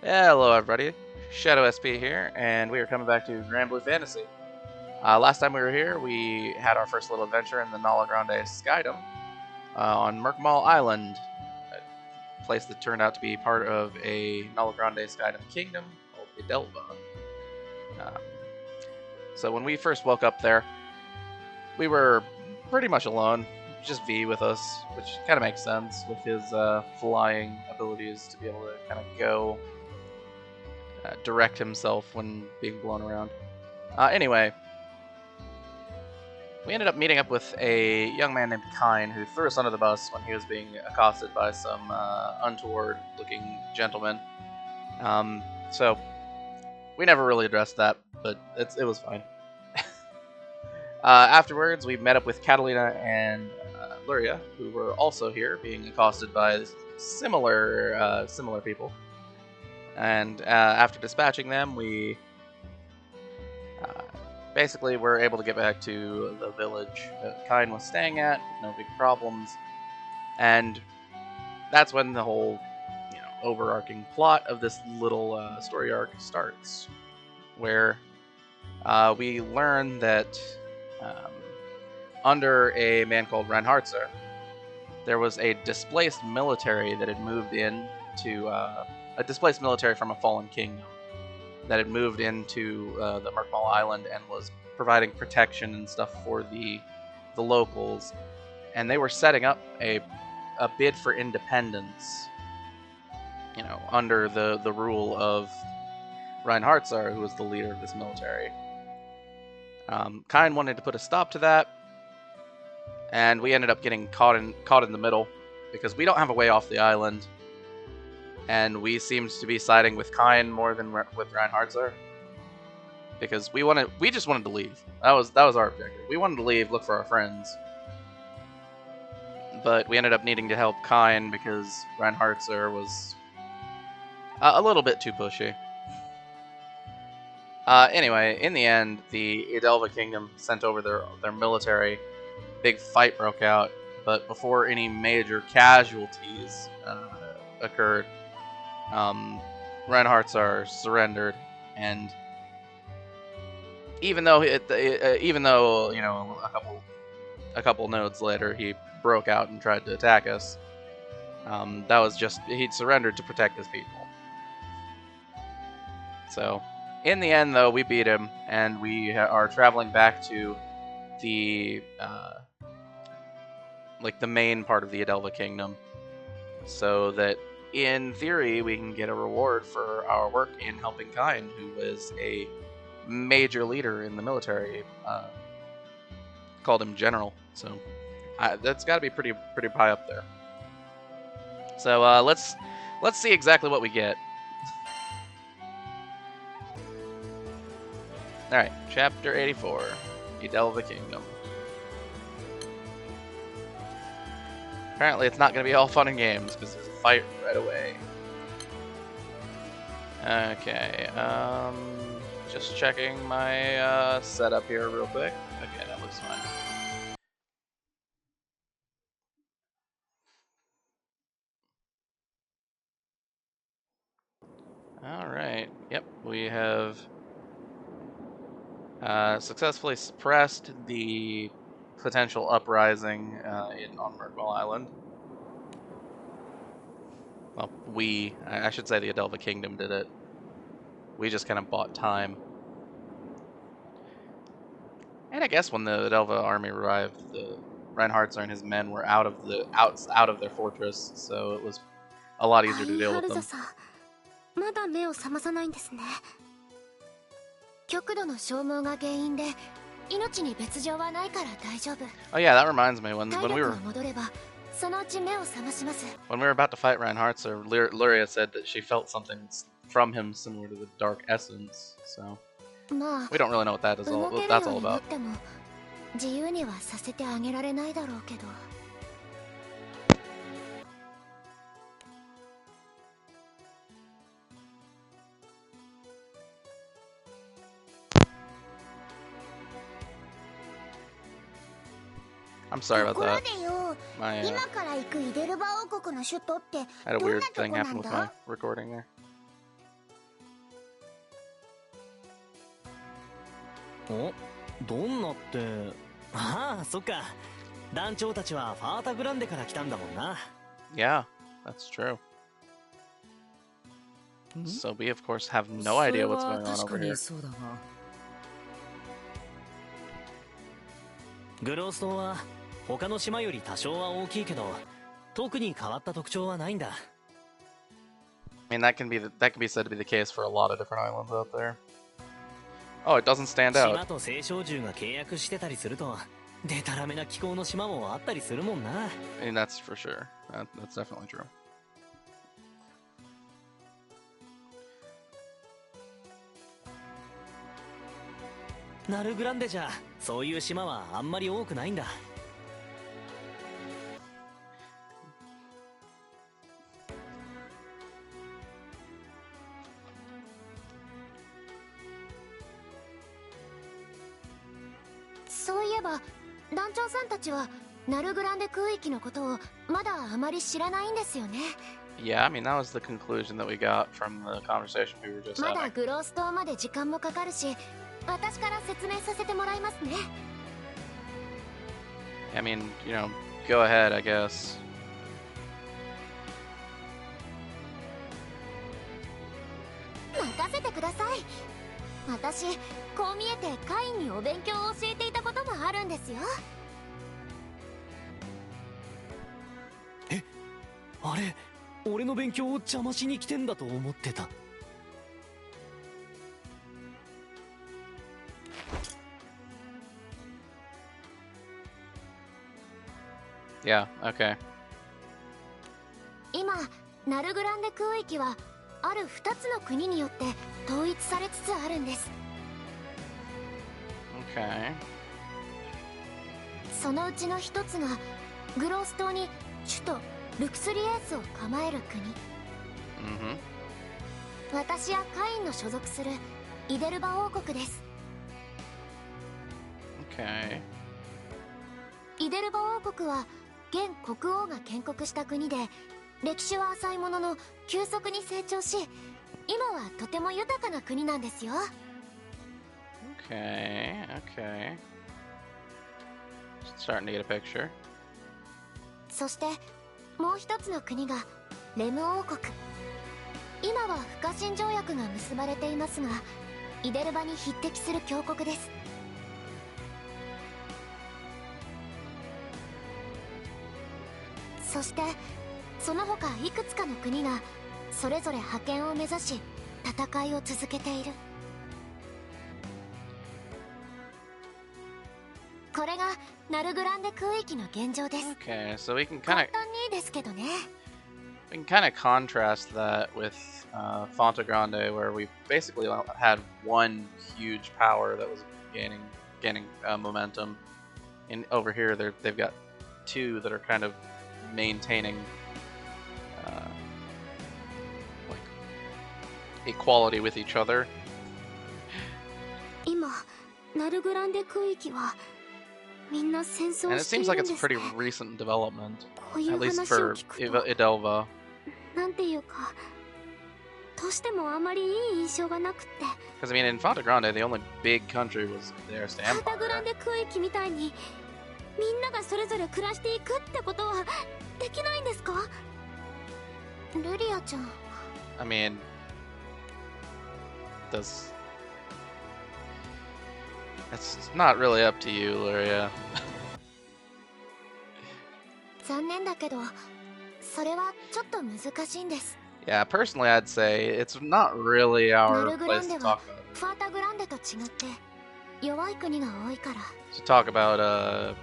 Hello everybody, Shadow SP here, and we are coming back to Granblue Fantasy. Last time we were here, we had our first little adventure in the Nala Grande Skydom on Merkmal Island, a place that turned out to be part of a Nala Grande Skydom Kingdom called Idelva. Um, so when we first woke up there, we were pretty much alone, just V with us, which kind of makes sense with his flying abilities to be able to kind of go direct himself when being blown around. Anyway, we ended up meeting up with a young man named Cain who threw us under the bus when he was being accosted by some untoward-looking gentlemen. So we never really addressed that, but it was fine. Afterwards, we met up with Katalina and Lyria, who were also here, being accosted by similar people. And after dispatching them, we basically were able to get back to the village that Cain was staying at, with no big problems. And that's when the whole, overarching plot of this little story arc starts, where we learn that under a man called Reinhartzar, there was a displaced military that had moved in to a displaced military from a fallen kingdom that had moved into the Merkmal Island and was providing protection and stuff for the locals, and they were setting up a bid for independence, under the rule of Reinhartzar, who was the leader of this military. Cain wanted to put a stop to that, and we ended up getting caught in the middle because we don't have a way off the island, and we seemed to be siding with Cain more than with Reinhartzar because we just wanted to leave. That was our objective. We wanted to leave, look for our friends, but we ended up needing to help Cain because Reinhartzar was a little bit too pushy. Anyway, in the end, the Idelva Kingdom sent over their military. Big fight broke out, but before any major casualties occurred, Reinhartzar surrendered, and even though a couple nodes later he broke out and tried to attack us, that was just he'd surrendered to protect his people. So, in the end, though, we beat him, and we are traveling back to the the main part of the Idelva Kingdom, so that in theory we can get a reward for our work in helping Cain, who is a major leader in the military. Called him General, so that's got to be pretty high up there. So let's see exactly what we get. All right, Chapter 84, Idelva Kingdom. Apparently it's not going to be all fun and games, because there's a fight right away. Okay, just checking my setup here real quick. Okay, that looks fine. Alright, yep, we have successfully suppressed the potential uprising on Merkmal Island. Well, I should say the Idelva Kingdom did it. We just kind of bought time. And I guess when the Idelva army arrived, the Reinhartzar and his men were out of their fortress, so it was a lot easier to deal with them. Oh yeah, that reminds me, when we were about to fight Reinhartzar, Lyria said that she felt something from him similar to the Dark Essence, so we don't really know what that's all about. I'm sorry about that. I had a weird thing happen with my recording there. お、どんなって。ああ、そっか。団長たちはファータグランデから来たんだもんな。Yeah, that's true. So we of course have no idea what's going on over here. グロース島は他の島より多少は大きいけど、特に変わった特徴はないんだ。I mean, that can be said to be the case for a lot of different islands out there. Oh, it doesn't stand out. 島と青少獣が契約してたりすると、デタラメな気候の島もあったりするもんな。I mean, that's for sure. That's definitely true. ナルグランデじゃそういう島はあんまり多くないんだ。そういえば団長さんたちはナルグランデ空域のことをまだあまり知らないんですよね。Yeah, I mean that was the conclusion that we got from the conversation we were just having. まだグロース島まで時間もかかるし、私から説明させてもらいますね。I mean, you know, go ahead, I guess. 任せてください。私、こう見えてカインにお勉強を教えていたこともあるんですよ。え、あれ、俺の勉強を邪魔しに来てんだと思ってた。Yeah, okay. 今、ナルグランデ空域はある2つの国によって統一されつつあるんです。Okay. そのうちの1つがグロース島に首都ルクスリエースを構える国。私やカインの所属するイデルバ王国です。Okay. イデルバ王国は現国王が建国した国で、歴史は浅いものの急速に成長し、今はとても豊かな国なんですよ。Okay, okay. Starting to get a picture. そしてもう一つの国がレム王国。今は不可侵条約が結ばれていますが、イデルバに匹敵する強国です。そしてその他いくつかの国がそれぞれ覇権を目指し戦いを続けている。これがナルグランデ空域の現状です。Okay, so we can 簡単にですけどね。we can kind of contrast that with Fonte Grande, where we basically had one huge power that was gaining momentum, and over here they've got two that are kind of maintaining like equality with each other. 今ナルグランデ空域はみんな戦争 And を it してい seems る like ん it's で a すね。 pretty recent development, こういう at least 話を for 聞くと Idelva. なんていうかどうしてもあまりいい印象がなくって。 Because I mean, in Fonte Grande, the only big country was theirs to ファタグラン empire. デ空域みたいにみんながそれぞれ暮らしていくってことはできないんですか？ルリアちゃん。 I mean, does it's not really up to you, Lyria. 残念だけどそれはちょっと難しいんです。 Yeah, personally, I'd say it's not really ナ our ルグラ place ンデ to は talk ファータグランデと違って弱い国が多いから。 about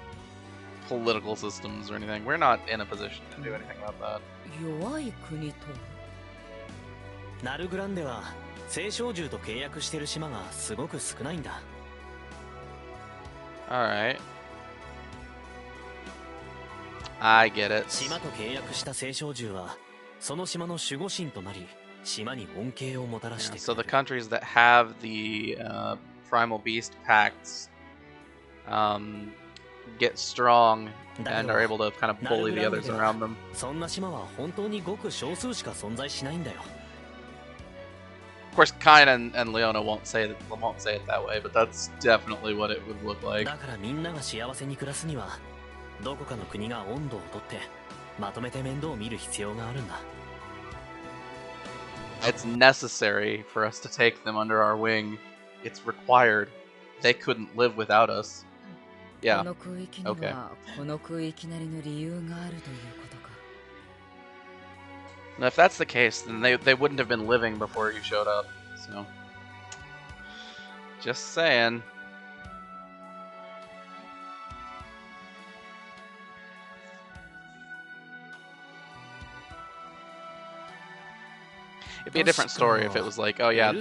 political systems or anything. We're not in a position to do anything about that. 弱い国とナルグランデは青少獣と契約してる島がすごく少ないんだ。 All right, I get it. 島と契約した青少獣はその島の守護神となり、島に恩恵をもたらし Yeah, て so く the れる。 countries that have the primal beast pacts get strong and are able to kind of bully the others around them. そんな島は本当にごく少数しか存在しないんだよ。Of course, Kain and Leona won't say it that way, but that's definitely what it would look like. だからみんなが幸せに暮らすにはどこかの国が温度をとってまとめて面倒を見る必要があるんだ。 It's necessary for us to take them under our wing. It's required. They couldn't live without us. Yeah. Okay. Now, if that's the case, then they wouldn't have been living before you showed up. So, just saying. It'd be a different story if it was like, oh yeah.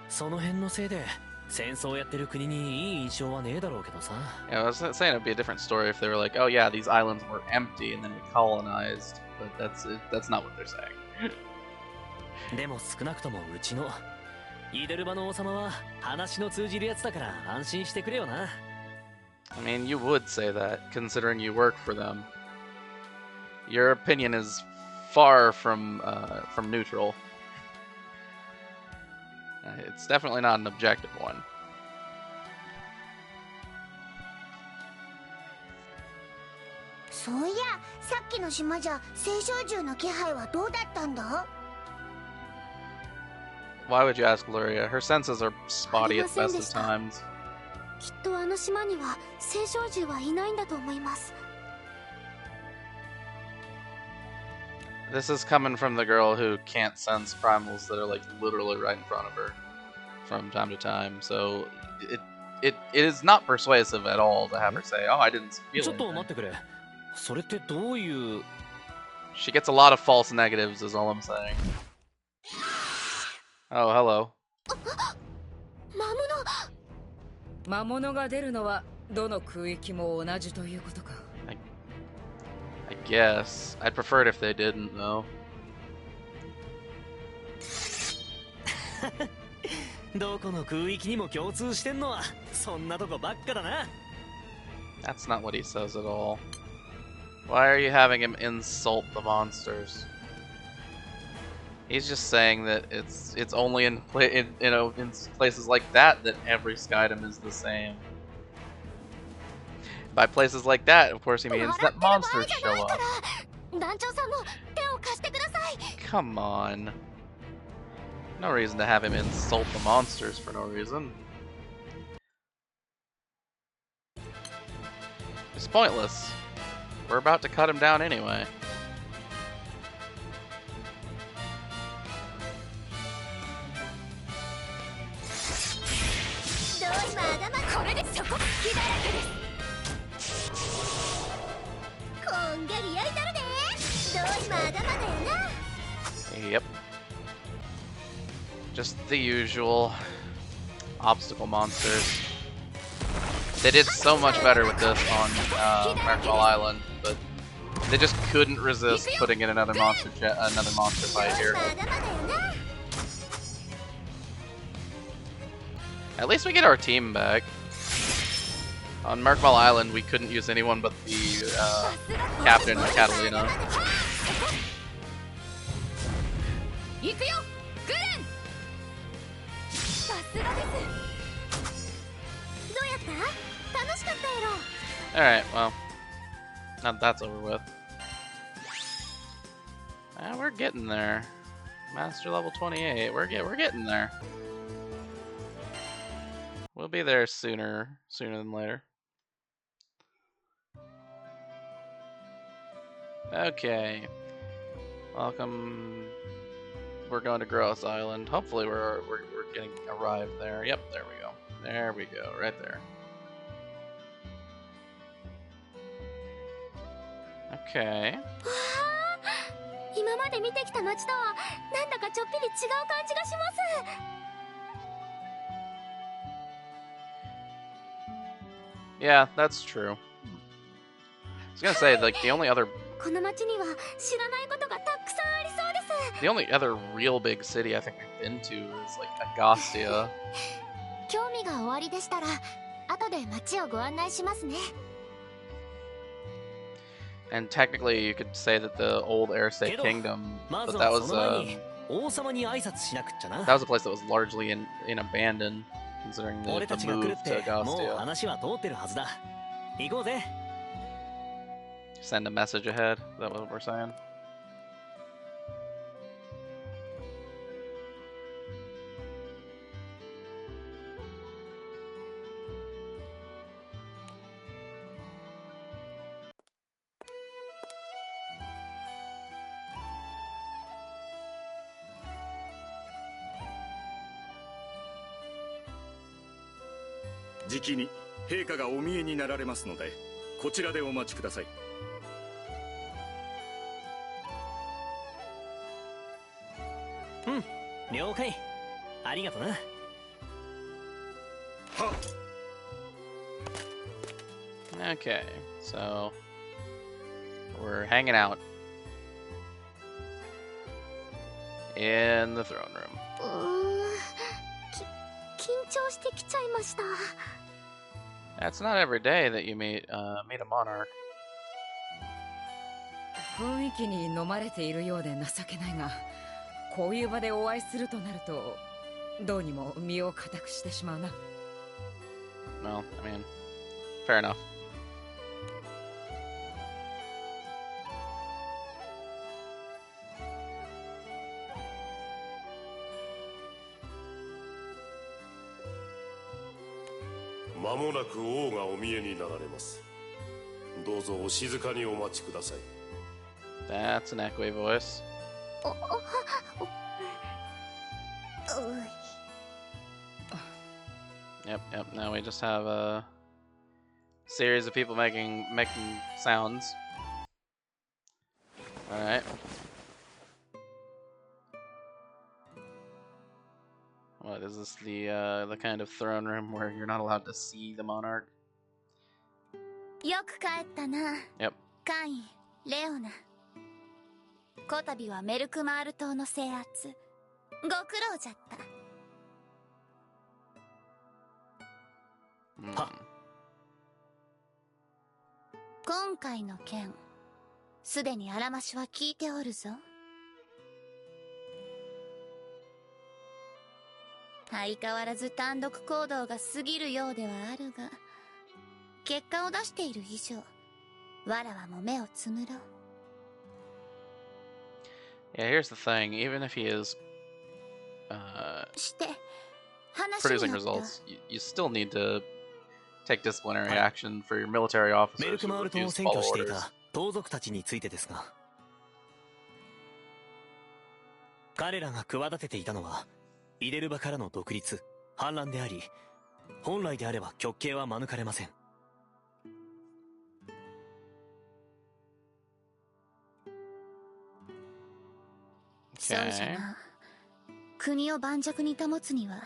その辺のせいで戦争やってる国にいい印象はねえだろうけどさ。 Yeah, I was saying it'd be a different story if they were like, oh yeah, these islands were empty and then we colonized, but that's not what they're saying. でも少なくともうちのイデルバの王様は話の通じるやつだから安心してくれよな。 I mean, you would say that, considering you work for them. Your opinion is far from neutral. It's definitely not an objective one. So yeah, さっきの島じゃ青少獣の気配はどうだったんだ? Why would you ask Lyria? Her senses are spotty at best of times. きっとあの島には青少獣はいないんだと思います。 This is coming from the girl who can't sense primals that are like literally right in front of her from time to time. So it is not persuasive at all to have her say, "Oh, I didn't feel anything." She gets a lot of false negatives, is all I'm saying. Oh, hello. 魔物が出るのはどの空域も同じということか。 I guess. I'd prefer it if they didn't, though. どこの空域にも共通してんのはそんなとこばっかだな。 That's not what he says at all. Why are you having him insult the monsters? He's just saying that it's only in places like that every Skydom is the same. By places like that, of course, he means that monsters show up. Come on. No reason to have him insult the monsters for no reason. It's pointless. We're about to cut him down anyway. Yep. Just the usual obstacle monsters. They did so much better with this on Merkmal Island, but they just couldn't resist putting in another monster fight here. At least we get our team back. On Merkmal Island, we couldn't use anyone but the captain, Katalina. Alright, well, now that's over with. We're getting there. Master level 28. We're getting there. We'll be there sooner than later. Okay. Welcome. We're going to Groz Island. Hopefully we're getting arrived there. Yep, there we go. There we go, right there. Okay. Yeah, that's true. I was gonna say, like, the only other real big city I think we've been to is like Agostia. And technically you could say that the old Idelva Kingdom, but that was 王様に挨拶しなくっちゃな。 That was a place that was largely in abandon, considering 俺 the たちが来 move るっ to てもう Gostia. 話は通ってるはずだ。行こうぜ。 Send a message ahead. Is that what we're saying? "じきに陛下がお見えになられますので、こちらでお待ちください." うん、了解。ありがとな。はっ。Okay, so we're hanging out in the throne room. 緊張してきちゃいました。 It's not every day that you meet a monarch. 雰囲気に飲まれているようで情けないが、こういう場でお会いするとなるとどうにも身を固くしてしまうな。 Well, I mean, fair enough. 間もなく王がお見えになられます。どうぞお静かにお待ちください。 That's an echoey voice. Yep. Now we just have a series of people making sounds. All right. What is this? The kind of throne room where you're not allowed to see the monarch? よく帰ったな。 Yep. カイン、レオナ。こたびはメルクマール島の制圧、ご苦労じゃった。Hmm. 今回の件、すでにあらましは聞いておるぞ。相変わらず単独行動が過ぎるようではあるが、結果を出している以上、わらわも目をつむろう。 Yeah, here's the thing. Even if he is して、話 producing によった。 results, you still need to take disciplinary action for your military officers メルク who マール島を refuse to 占拠 follow してい orders. た盗賊たちについてですが、彼らが企てていたのはイデルバからの独立、反乱であり、本来であれば極刑は免れません。そうじゃな。国を盤石に保つには、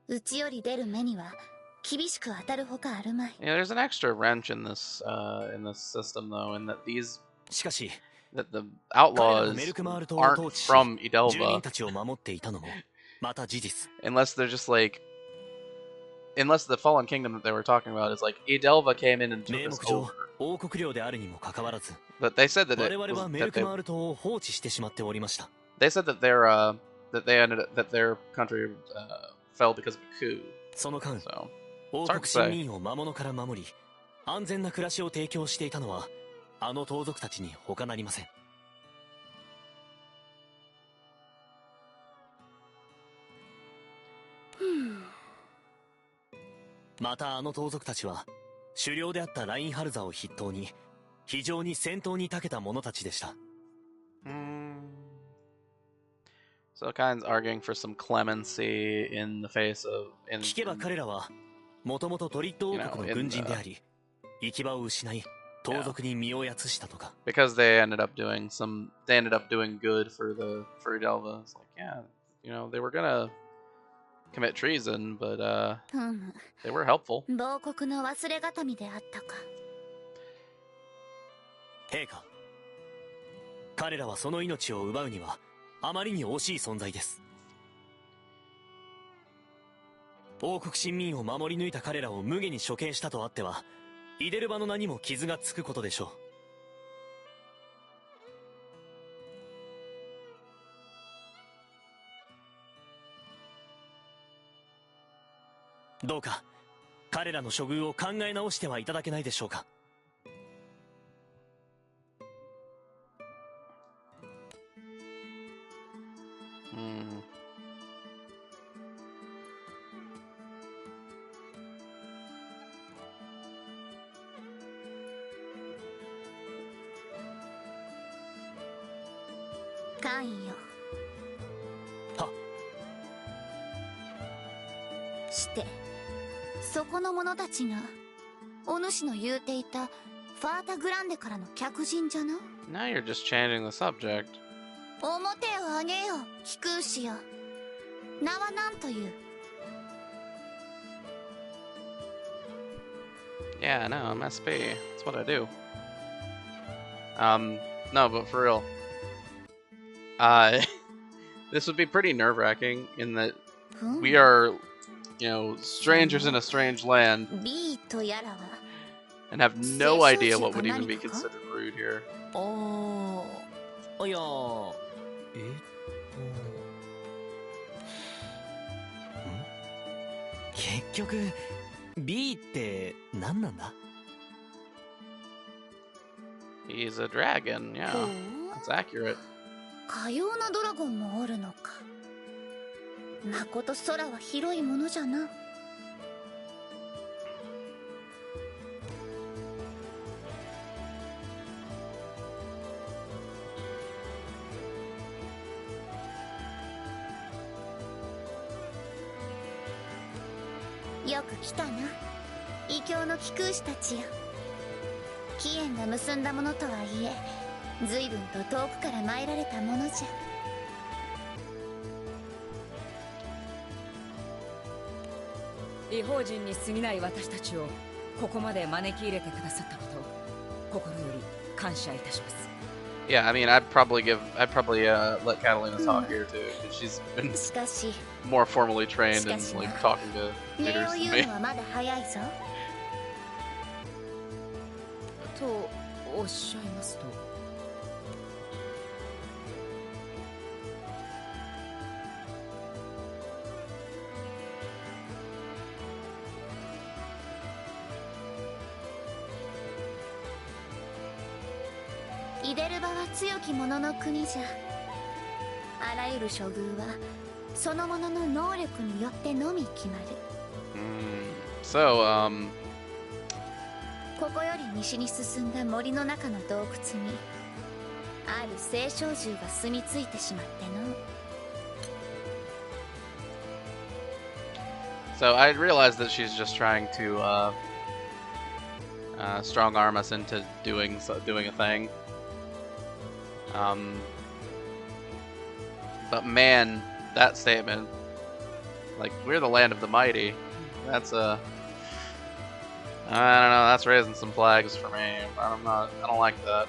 内より出る目には厳しく当たるほかあるまい。 Yeah, there's an extra wrench in this system though, in thatしかし、 the 彼らが outlaws メルクマール島を aren't 統治し、 from 住民 Idelva たちを守っていたのもまた事実。 unless they're just like, unless the fallen kingdom that they were talking about is like Idelva came in and took 名 us 目上 over. 王国領であるにもかかわらず、 But they said that 我 it 々 was, はメ that ルクマール島を放置してしまっておりました。 they said that that their country fell because of a coup. その間、 So 王国市民を魔物から守り、安全な暮らしを提供していたのはあの盗賊たちに他なりません。またあの盗賊たちは狩猟であったラインハルザを筆頭に非常に戦闘に長けた者たちでした。 So Kain's arguing for some clemency in the face of 聞けば彼らはもともとトリッド王国の軍人であり、行き場を失い盗賊に身をやつしたとか。 because they ended up doing good for Idelva. It's like, yeah, they were gonna commit treason, but they were helpful. 亡国の忘れがたみであったか。陛下、彼らはその命を奪うにはあまりに惜しい存在です。王国臣民を守り抜いた彼らを無下に処刑したとあっては、イデルバの名にも傷がつくことでしょう。どうか彼らの処遇を考え直してはいただけないでしょうか。カインよ。は。してそこの者たちがお主の言うていたファータグランデからの客人じゃな。 Now you're just changing the subject. 表を上げよ、貴空使よ。名は何という？ Yeah, no, I'm SP. That's what I do. No, but for real. This would be pretty nerve-wracking in that we are, you know, strangers in a strange land B とやらは and have no idea what would even be considered rude here. いや結局 B って何なんだ？ He's a dragon, yeah. That's accurate. かようなドラゴンもおるのか。まこと空は広いものじゃな。よく来たな、異教の貴空使たちよ。起源が結んだものとはいえ、随分と遠くから参られたものじゃ。異邦人に過ぎない私たちをここまで招き入れてくださったことを心より感謝いたします。 Yeah, I mean, I'd probably let Catalina talk here too, because she's been しかし more formally trained in like talking to 礼 leaders を than 言う me. のはまだ早いぞ。とおっしゃいますと？イデルバは強き者の国じゃ。あらゆる処遇はその者の能力によってのみ決まる。So, ここより西に進んだ森の中の洞窟にある聖少獣が住み着いてしまっての。 so I realized that she's just trying to strong arm us into doing a thing. But man, that statement, like, we're the land of the mighty, that's I don't know, that's raising some flags for me. I don't like that.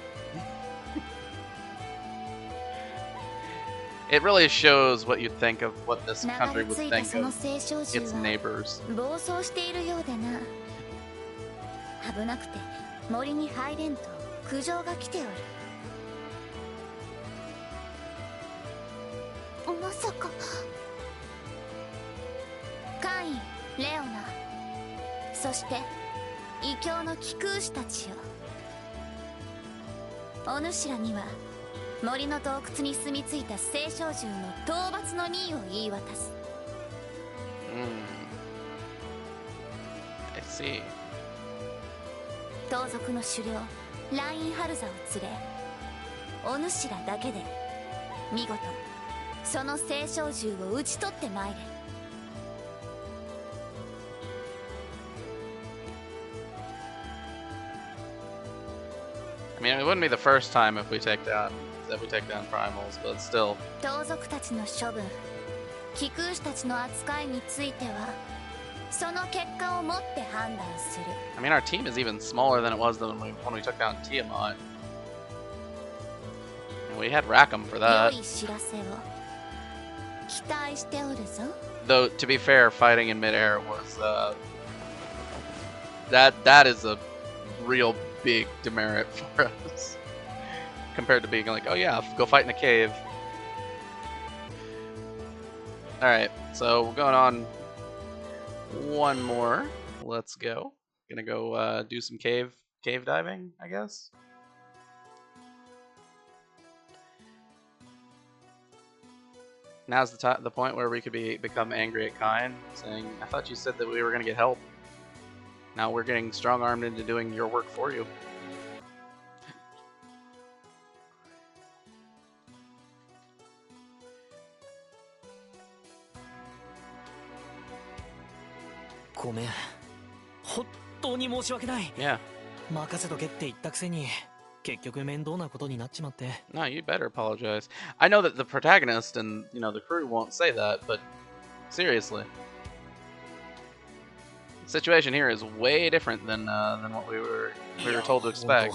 It really shows what you'd think of what this 流 country れ would 着いた think その of 聖少 its 獣は neighbors. 暴走しているようでな。危なくて森に入れんと苦情が来ておる。まさかカイン、レオナ、そして異教の貴空使たちよ。お主らには森の洞窟に住み着いた聖少獣の討伐の任を言い渡す。I see. 盗賊の首領ラインハルザを連れ、お主らだけで見事その聖少獣を討ち取ってまいれ。I mean, it wouldn't be the first time if we take down primals, but still. 盗賊たちの処分、貴空使たちの扱いについてはその結果をもって判断する。 I mean, our team is even smaller than it was when we took down Tiamat. And we had Rackham for 良 that. い知らせを期待しておるぞ。 Though, to be fair, fighting in midair was that is a real big demerit for us compared to being like, oh yeah, go fight in a cave. All right, so we're going on one more. Let's go. Gonna go do some cave diving, I guess. Now's the point where we could become angry at Cain, saying, "I thought you said that we were gonna get help. Now we're getting strong-armed into doing your work for you." Yeah. No, you better apologize. I know that the protagonist and the crew won't say that, but seriously, the situation here is way different than what we were told to expect.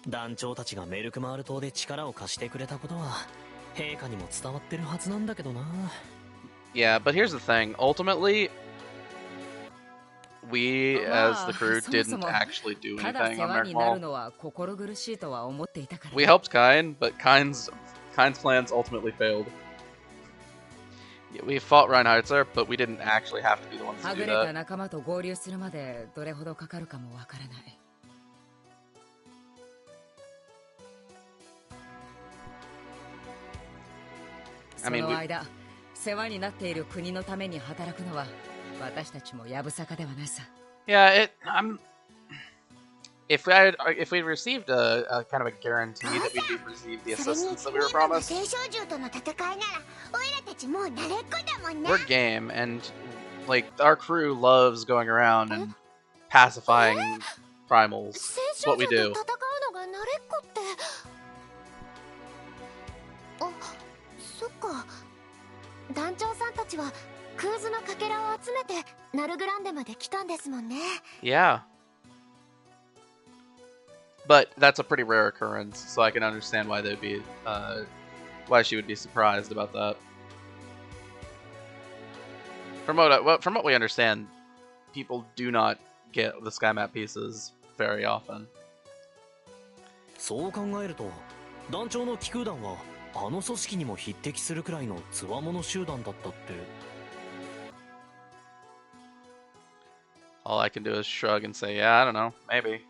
団長たちがメルクマール島で力を貸してくれたことは陛下にも伝わってるはずなんだけどな。Yeah, but here's the thing. Ultimately, we as the crew didn't actually do anything on Merkmal. We helped Cain, but Cain's plans ultimately failed. We fought Reinhartzar, but we didn't actually have to be the ones to do that. I mean, yeah, if we received a kind of a guarantee that we did receive the assistance that we were promised, we're game, and like our crew loves going around and pacifying primals. It's what we do. 団長さんたちはクーズのかけらを集めてナルグランデまで来たんですもんね。Yeah. But that's a pretty rare occurrence, so I can understand why they'd be, why she would be surprised about that. From what we understand, people do not get the sky map pieces very often. そう考えると、団長の気空団はあの組織にも匹敵するくらいの強者集団だったって。All I can do is shrug and say, yeah, I don't know, maybe.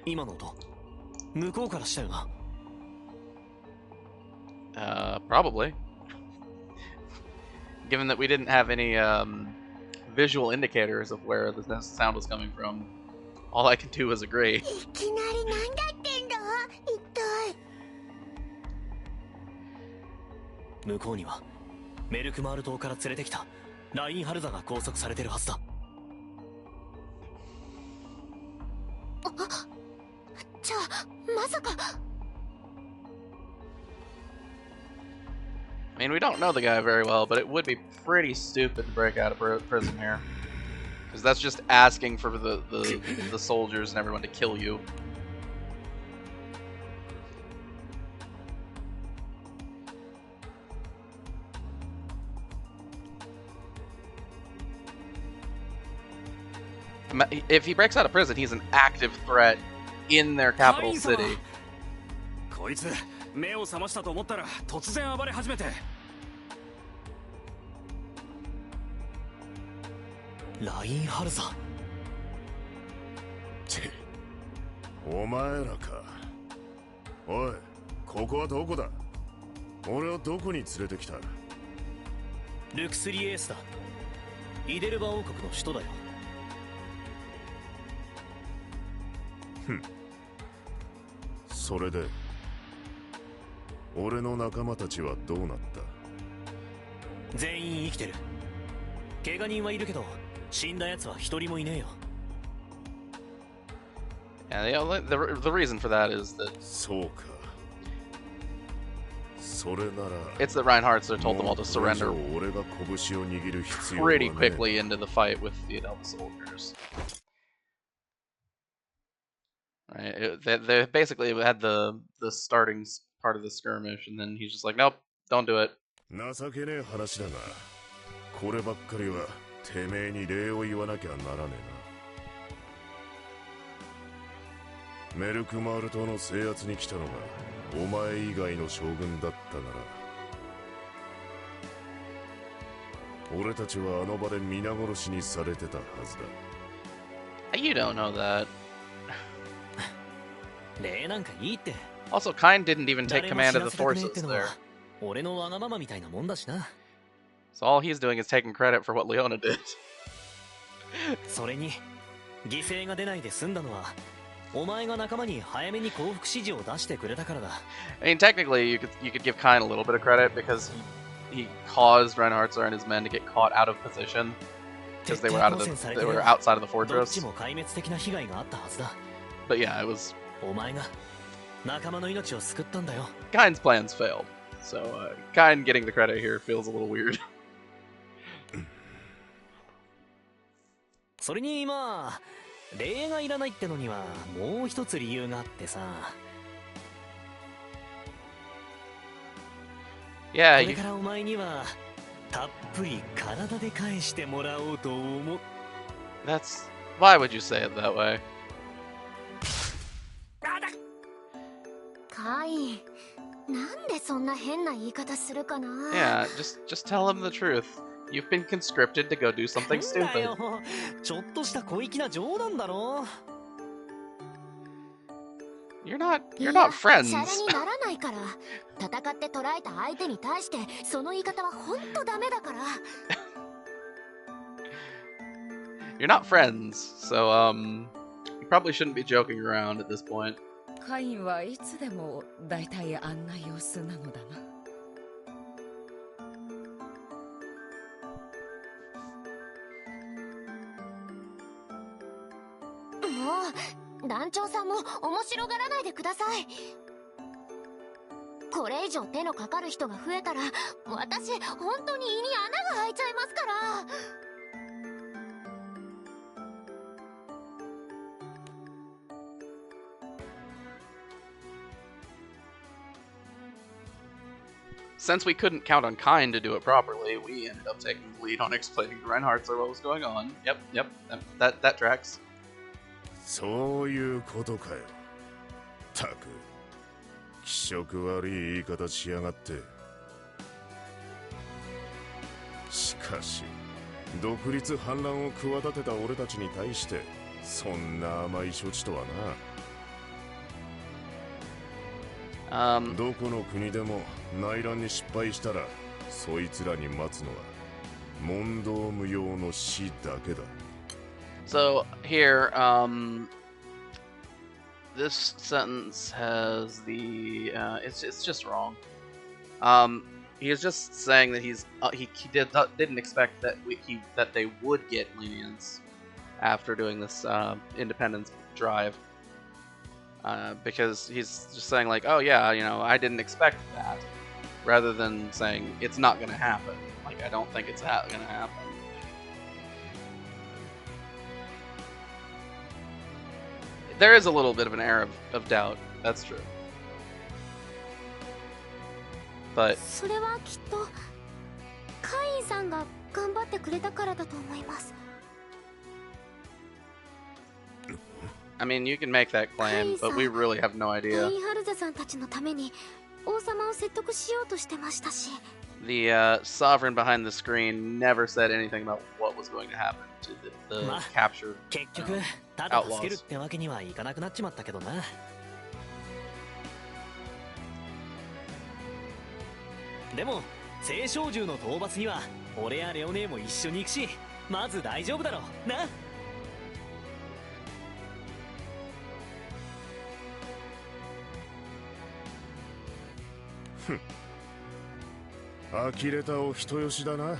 今の音、向こうからしたよな。Probably. Given that we didn't have any visual indicators of where the sound was coming from, all I can do is agree. いきなり何だってんだ一体。向こうにはメルクマール島から連れてきたラインハルザが拘束されてるはずだ。じゃあまさか。I mean, we don't know the guy very well, but it would be pretty stupid to break out of prison here. Because that's just asking for the soldiers and everyone to kill you. If he breaks out of prison, he's an active threat in their capital city. こいつ目を覚ましたと思ったら突然暴れ始めて。ラインハルザ。チェ、お前らか。おい、ここはどこだ？俺をどこに連れてきた？ルクスリエースだ。イデルバ王国の首都だよ。ふん。それで俺の仲間たちはどうなった？全員生きてる。怪我人はいるけど死んだ奴は一人もいねえよ。Yeah, the reason for that is that そうか。それなら it's that Reinhartzar told them all to surrender 俺が拳を握る必要は pretty quickly into the fight with the Idelva soldiers. Right, they basically had the starting part of the skirmish, and then he's just like, nope, don't do it. 情けねえ話だが、こればっかりはてめえに礼を言わなきゃならねえな。メルクマール島の制圧に来たのがお前以外の将軍だったなら、俺たちはあの場で皆殺しにされてたはずだ。You don't know that. 礼なんかいいって。 Also, Kain didn't even take command of the forces there. 俺のわがままみたいなもんだしな。 So all he's doing is taking credit for what Leona did. それに犠牲が出ないで済んだのはお前が仲間に早めに降伏指示を出してくれたからだ。 I mean, technically, you could give Kain a little bit of credit because he caused Reinhartzar and his men to get caught out of position because they were outside of the どっ fortress. ちも壊滅的な被害があったはずだ。 But yeah, it was お前が仲間の命を救ったんだよ。 Kain's plans failed. So Kain getting the credit here feels a little weird. それにまあ礼がいらないってのにはもう一つ理由があってさ。 Yeah, これからお前にはたっぷり体で返してもらおうと思う。 that's why would you say it that way? カイン、なんでそんな変な言い方するかな。 Yeah, just tell him the truth. You've been conscripted to go do something なんだ stupid. よ、ちょっとした小粋な冗談だろ。 You're not いや friends. シャレにならないから。戦って捕らえた相手に対してその言い方はほんとダメだから。You're not friends. So you probably shouldn't be joking around at this point. カインはいつでもだいたいあんな様子なのだな。もう団長さんも面白がらないでください。これ以上手のかかる人が増えたら私本当に胃に穴が開いちゃいますから。 Since we couldn't count on Kain to do it properly, we ended up taking the lead on explaining to Reinhartzar what was going on. Yep, that tracks. そういうことかよ。たく気色悪い言い方しやがって。しかし独立反乱を企てた俺たちに対してそんな甘い処置とはな。どこの国でも内乱に失敗したらそいつらに待つのは問答無用の死だけだ。 So here, this sentence has the it's just wrong. He is just saying that he didn't expect that that they would get lenience after doing this independence drive. Because he's just saying like, oh yeah, you know, I didn't expect that, rather than saying it's not gonna happen. Like I don't think it's gonna happen. There is a little bit of an air of doubt. That's true. But それはきっとカインさんが頑張ってくれたからだと思います。 I mean, you can make that claim, but we really have no ラ idea. インハルザさんたちのために王様を説得しようとしてましたし。 The sovereign behind the screen never said anything about what was going to happen to the captured 結局ただ助けるってわけにはいかなくなっちまったけどな。でも青少獣の討伐には俺やレオネーも一緒に行くし、まず大丈夫だろうな。呆れたお人よしだな。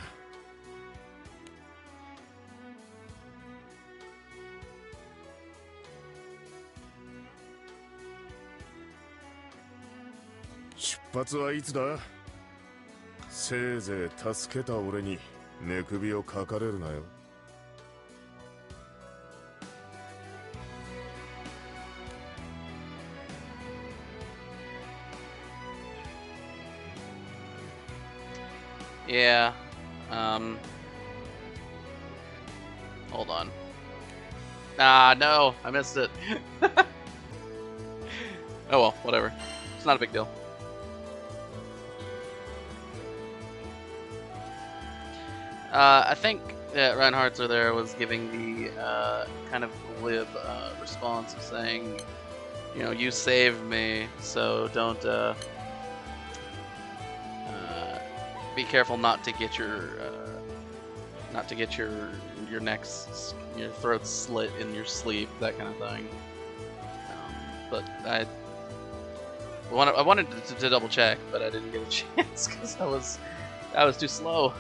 出発はいつだ？せいぜい助けた俺に寝首をかかれるなよ。Yeah. Hold on. Ah, no, I missed it. Oh well, whatever. It's not a big deal. I think Reinhartzar there was giving the kind of glib response of saying, you know, you saved me, so don't be careful not to get your your throat slit in your sleep, that kind of thing. But I wanted to double check, but I didn't get a chance because I was too slow.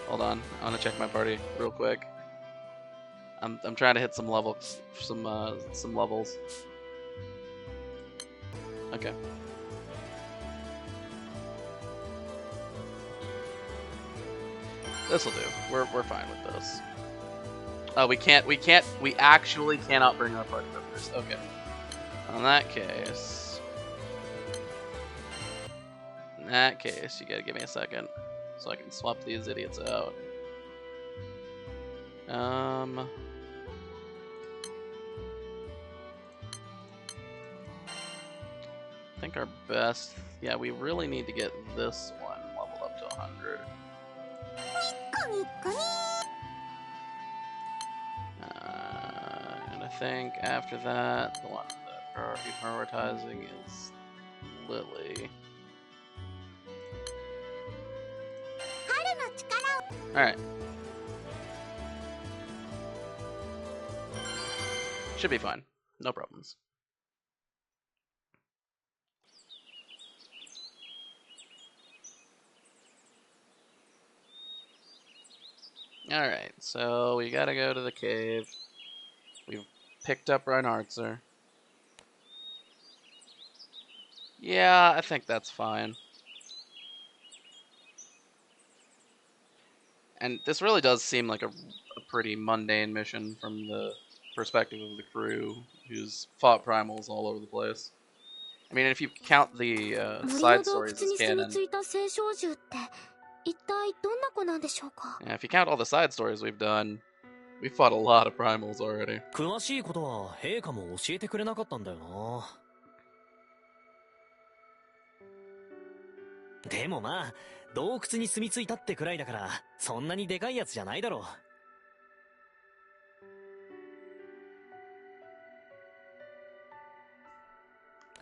Hold on, I want to check my party real quick. I'm trying to hit some levels. Okay. This'll do. We're fine with this. Oh, we actually cannot bring our party members. Okay. In that case, you gotta give me a second so I can swap these idiots out. I think our best, yeah, we really need to get this one leveled up to 100. And I think after that, the one that we're prioritizing is Lily. Alright. Should be fine. No problems. Alright, so we gotta go to the cave. We've picked up Reinhartzar. Yeah, I think that's fine. And this really does seem like a pretty mundane mission from the perspective of the crew, who's fought primals all over the place. I mean, if you count the side stories as canon, yeah, if you count all the side stories we've done, we fought a lot of primals already. 詳しいことは陛下も教えてくれなかったんだよな。でもまあ、洞窟に住み着いたってくらいだから、そんなにでかいやつじゃないだろ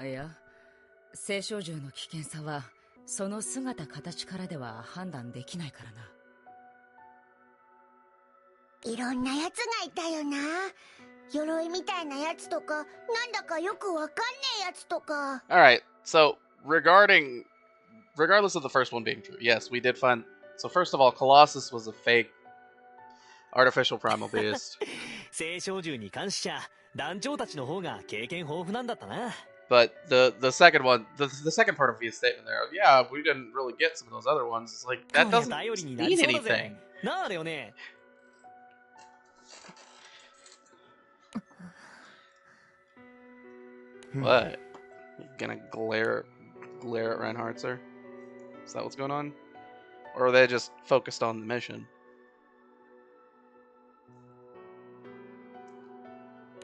う。いや、聖少獣の危険さはその姿形からでは判断できないからな。いろんなやつがいたよな。鎧みたいなやつとか、なんだかよくわかんねえやつとか。Alright, so regardless of the first one being true, yes, we did find. So first of all, Colossus was a fake artificial primal beast. 聖少獣に関しちゃ、団長たちの方が経験豊富なんだったな。But the second one, the second part of his statement there, of, yeah, we didn't really get some of those other ones. It's like, that doesn't mean anything. なあだよね。What? You gonna glare at Reinhartzar? Is that what's going on? Or are they just focused on the mission?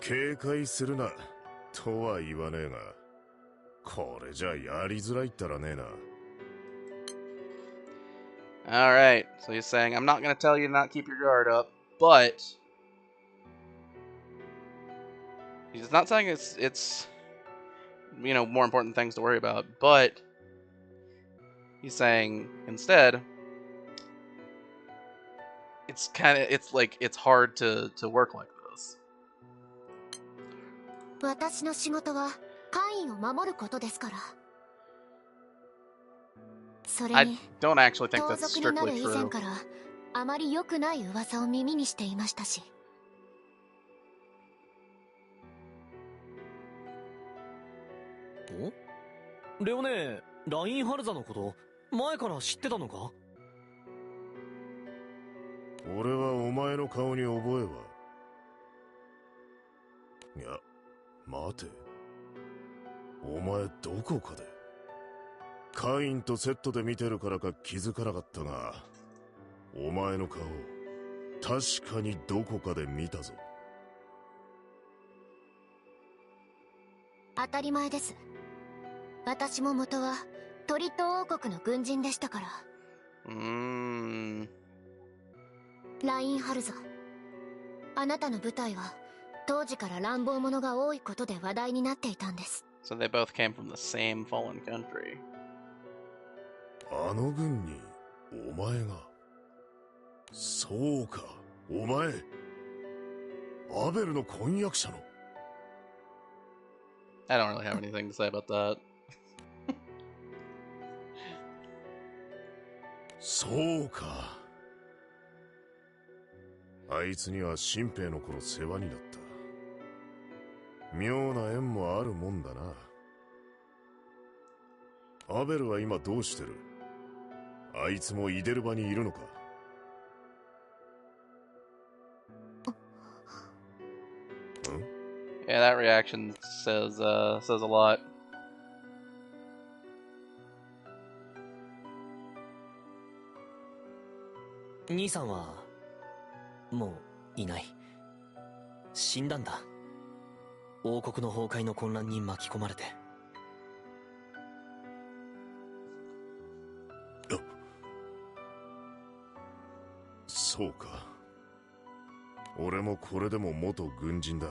警戒するなとは言わねえが、これじゃやりづらいったらねえな。Alright, so he's saying, I'm not gonna tell you to not keep your guard up, but he's not saying it's you know, more important things to worry about, but he's saying instead it's hard to work like this. 私の仕事はカインを守ることですから。それ I に don't actually think 盗 that's 賊になる strictly 以前 true. からあまり良くない噂を耳にしていましたし。お？レオネ、ラインハルザのこと前から知ってたのか？俺はお前の顔に覚えは。いや、待て。お前どこかで。カインとセットで見てるからか気づかなかったが、お前の顔、確かにどこかで見たぞ。当たり前です。私も元はトリット王国の軍人でしたから。ラインハルザ、あなたの部隊は当時から乱暴者が多いことで話題になっていたんです。So they both came from the same fallen country. あの軍にお前が。そうか、お前アベルの婚約者の。I don't really have anything to say about that. そうか。あいつには新兵の頃世話になった。妙な縁もあるもんだな。アベルは今どうしてる？あいつもイデルバにいるのか？Yeah, that reaction says a lot. 兄さんはもういない。死んだんだ。王国の崩壊の混乱に巻き込まれて。そうか。俺もこれでも元軍人だ。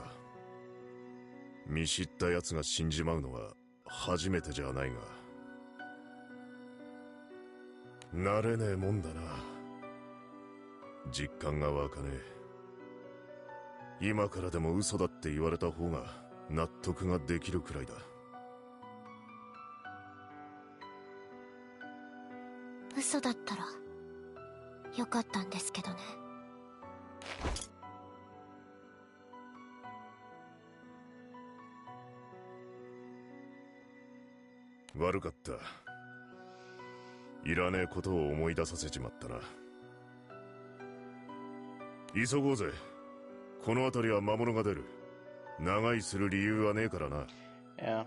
見知った奴が死んじまうのは初めてじゃないが。慣れねえもんだな。実感が湧かねえ。今からでも嘘だって言われた方が納得ができるくらいだ。嘘だったらよかったんですけどね。悪かった。いらねえことを思い出させちまったな。急ごうぜ。この辺りは魔物が出る。長居する理由はねえからな。Yeah.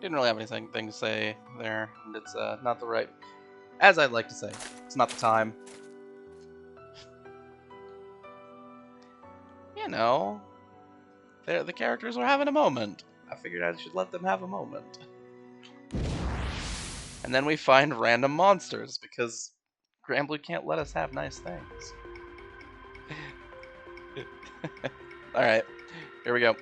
Didn't really have anything to say there. And it's not the right. As I'd like to say, it's not the time. You know, the characters were having a moment. I figured I should let them have a moment. And then we find random monsters because Granblue can't let us have nice things. Alright, here we go.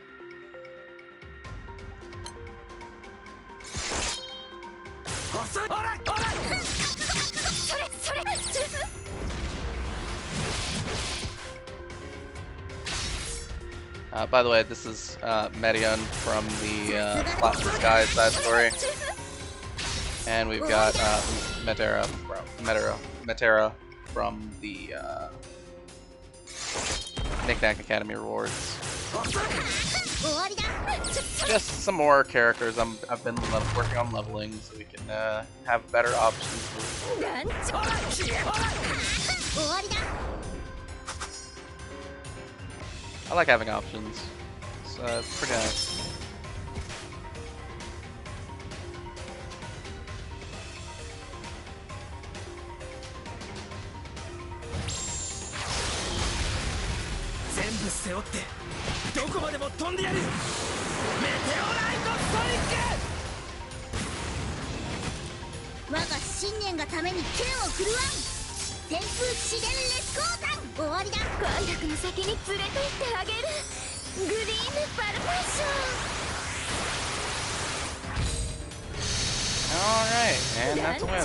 By the way, this is Medion from the Platinum Sky side story. And we've got Metera from the Knick-Knack Academy rewards. Just some more characters I've been working on leveling so we can have better options. I like having options. It's pretty nice. Alright, and that's a win.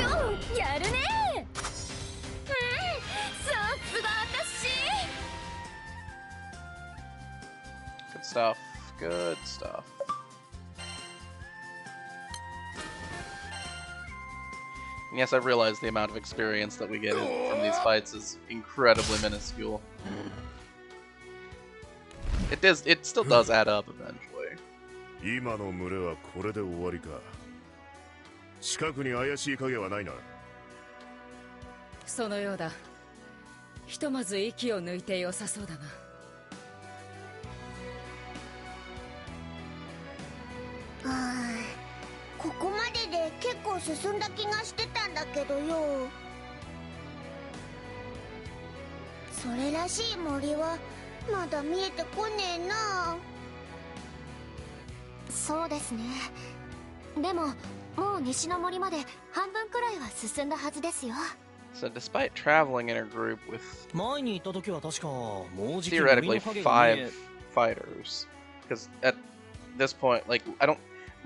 Good stuff. Good stuff. And yes, I realize the amount of experience that we get from these fights is incredibly minuscule. It still does add up eventually. 今の群れはこれで終わりか。近くに怪しい影はないな。そのようだ。ひとまず息を抜いて良さそうだな。ここまでで結構進んだ気がしてたんだけどよ。それらしい森はまだ見えてこねえな。そうですね。でももう西の森まで半分くらいは進んだはずですよ。 So despite traveling in a group with 前に行った時は確かもうじき theoretically 5 fighters, because at this point, like,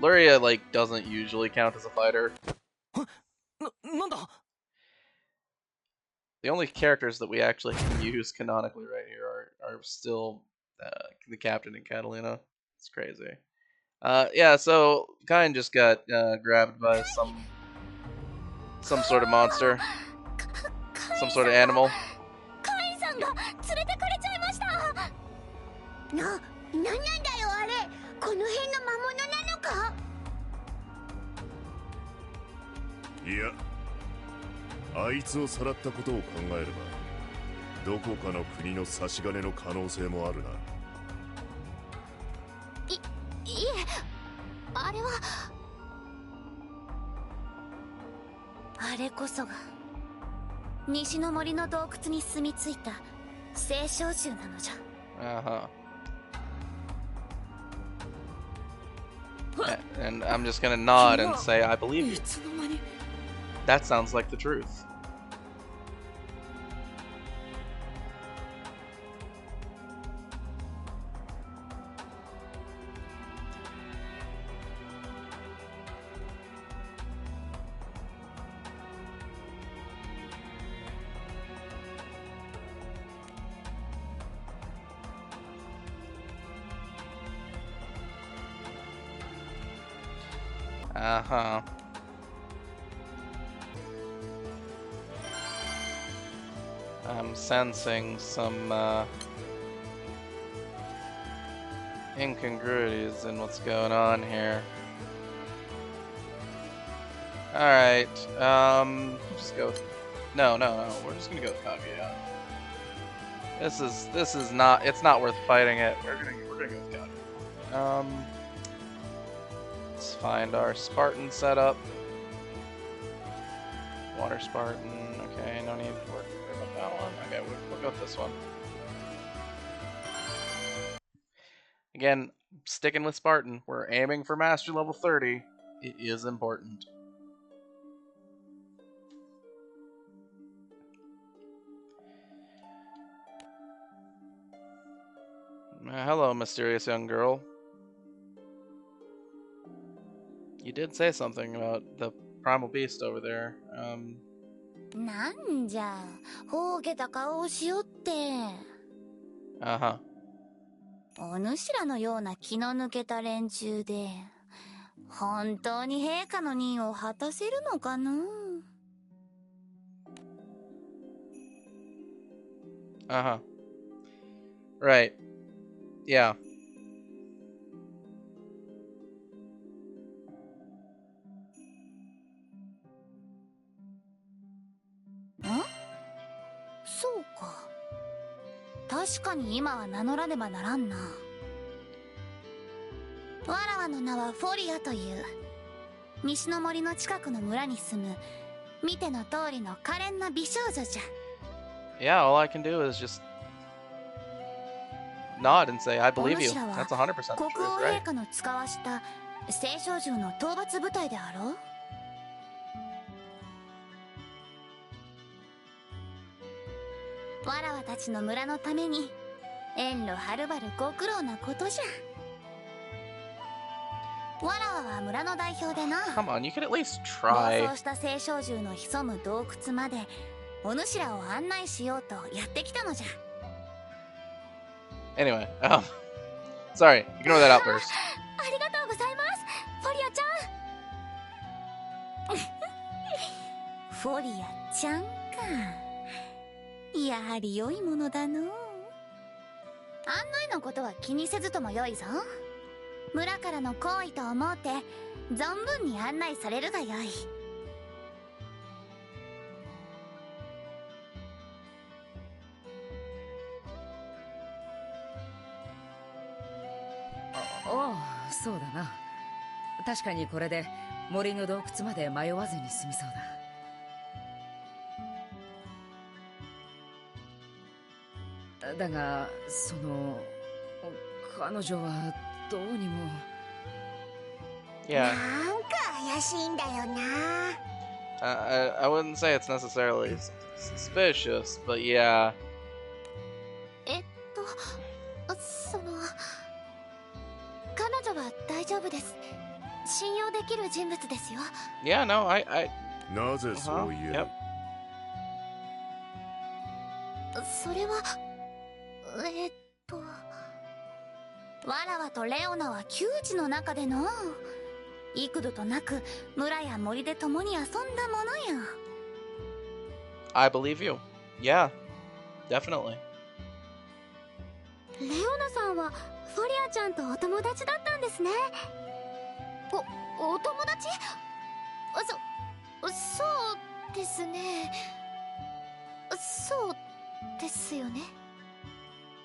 Lyria, like, doesn't usually count as a fighter. なんだ The only characters that we actually can use canonically right here are still the captain and Katalina. It's crazy. Yeah, so Cain just got grabbed by some sort of monster, some sort of animal. カインさんが連れてかれちゃいました。なんなんだよあれ。この辺の魔物なのか。いや、あいつをさらったことを考えればどこかの国の差し金の可能性もあるな。いえ、あれはあれこそが西の森の洞窟に住み着いた聖少獣なのじゃ。And I'm just gonna nod and say, I believe you. That sounds like the truth. Uh-huh. I'm sensing some incongruities in what's going on here. Alright, just go with, no, we're just gonna go with Kaguya. This is not, it's not worth fighting it. We're gonna go with Kaguya. Let's find our Spartan setup. Water Spartan. Okay, no need to worry about that one. Okay, we'll go with this one. Again, sticking with Spartan. We're aiming for Mastery level 30. It is important. Hello, mysterious young girl. You did say something about the primal beast over there. なんじゃ、ほうけた顔をしよって。Uh-huh. お主らのような気の抜けた連中で、本当に陛下の任を果たせるのかな。Uh-huh. Right. Yeah.ん？そうか。確かに今は名乗らねばならんな。わらわの名はフォリアという。西の森の近くの村に住む、見ての通りの可憐な美少女じゃ。Yeah, all I can do is just nod and say, I believe you. That's 100% the 国 truth, 王 right? 陛下の使わした聖少獣の討伐部隊であろう。わらわたちの村のために遠路はるばるご苦労なことじゃ。わらわは村の代表でな。 Come on, you could at least 暴 try. 走した聖少獣の潜む洞窟までお主らを案内しようとやってきたのじゃ。 Anyway, sorry, ignore that outburst. ありがとうございます、フォリアちゃん。フォリアちゃんか。やはり良いものだの。案内のことは気にせずとも良いぞ。村からの好意と思うて存分に案内されるがよい。おう、そうだな。確かにこれで森の洞窟まで迷わずに済みそうだ。だが、彼女はどうにも。Yeah. なんかしいんだよな。I wouldn't say it's necessarily suspicious, but yeah. その彼女は大丈夫です。信用できる人物ですよ。Yeah, no, I なぜそう言える？ Yep. それはわらわとレオナは窮地の中での幾度となく村や森で共に遊んだものよ。I believe you. Yeah, definitely. レオナさんはフォリアちゃんとお友達だったんですね。お友達？そうですね。そうですよね。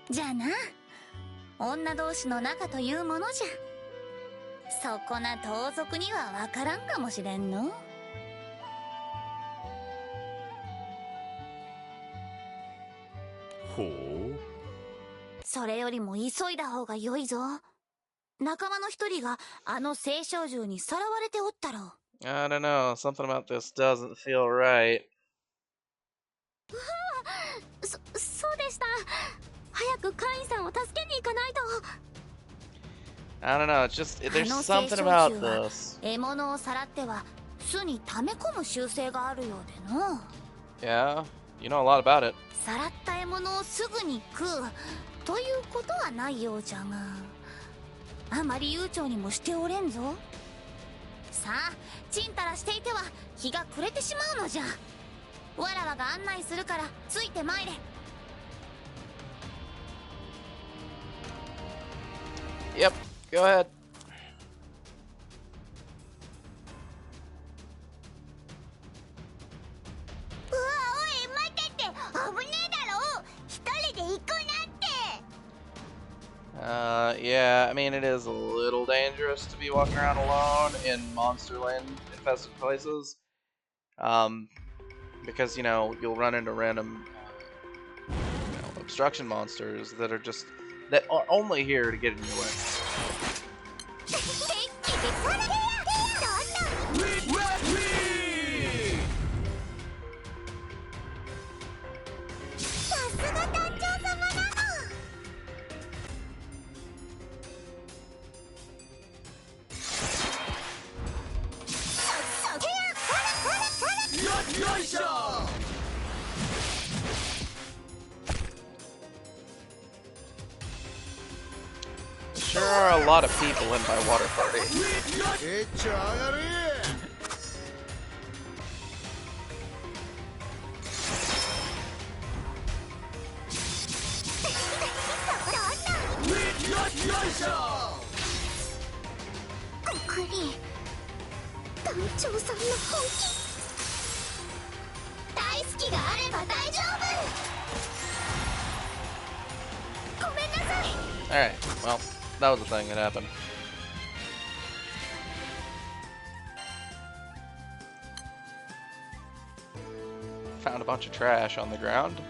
じゃあな、女同士の仲というものじゃ。そこな盗賊にはわからんかもしれんの。ほう。それよりも急いだ方が良いぞ。仲間の一人があの青少獣にさらわれておったろう。I don't know. Something about this doesn't feel right. そうでした。早くカインさんを助けに行かないと。I don't know. It's just there's something about this. 獲物をさらっては巣に溜め込む習性があるようでの。Yeah, you know a lot about it. さらった獲物をすぐに食うということはないようじゃが、あまり悠長にもしておれんぞ。さあ、ちんたらしていては日が暮れてしまうのじゃ。わらわが案内するからついてまいれ。Yep, go ahead. うわ、おい、待てって、危ねえだろ。一人で行くなって。Yeah, I mean, it is a little dangerous to be walking around alone in monsterland infested places. Because, you'll run into random, obstruction monsters that are only here to get in your way. Sure are a lot of people in my water party. Alright, well, that was the thing that happened. Found a bunch of trash on the ground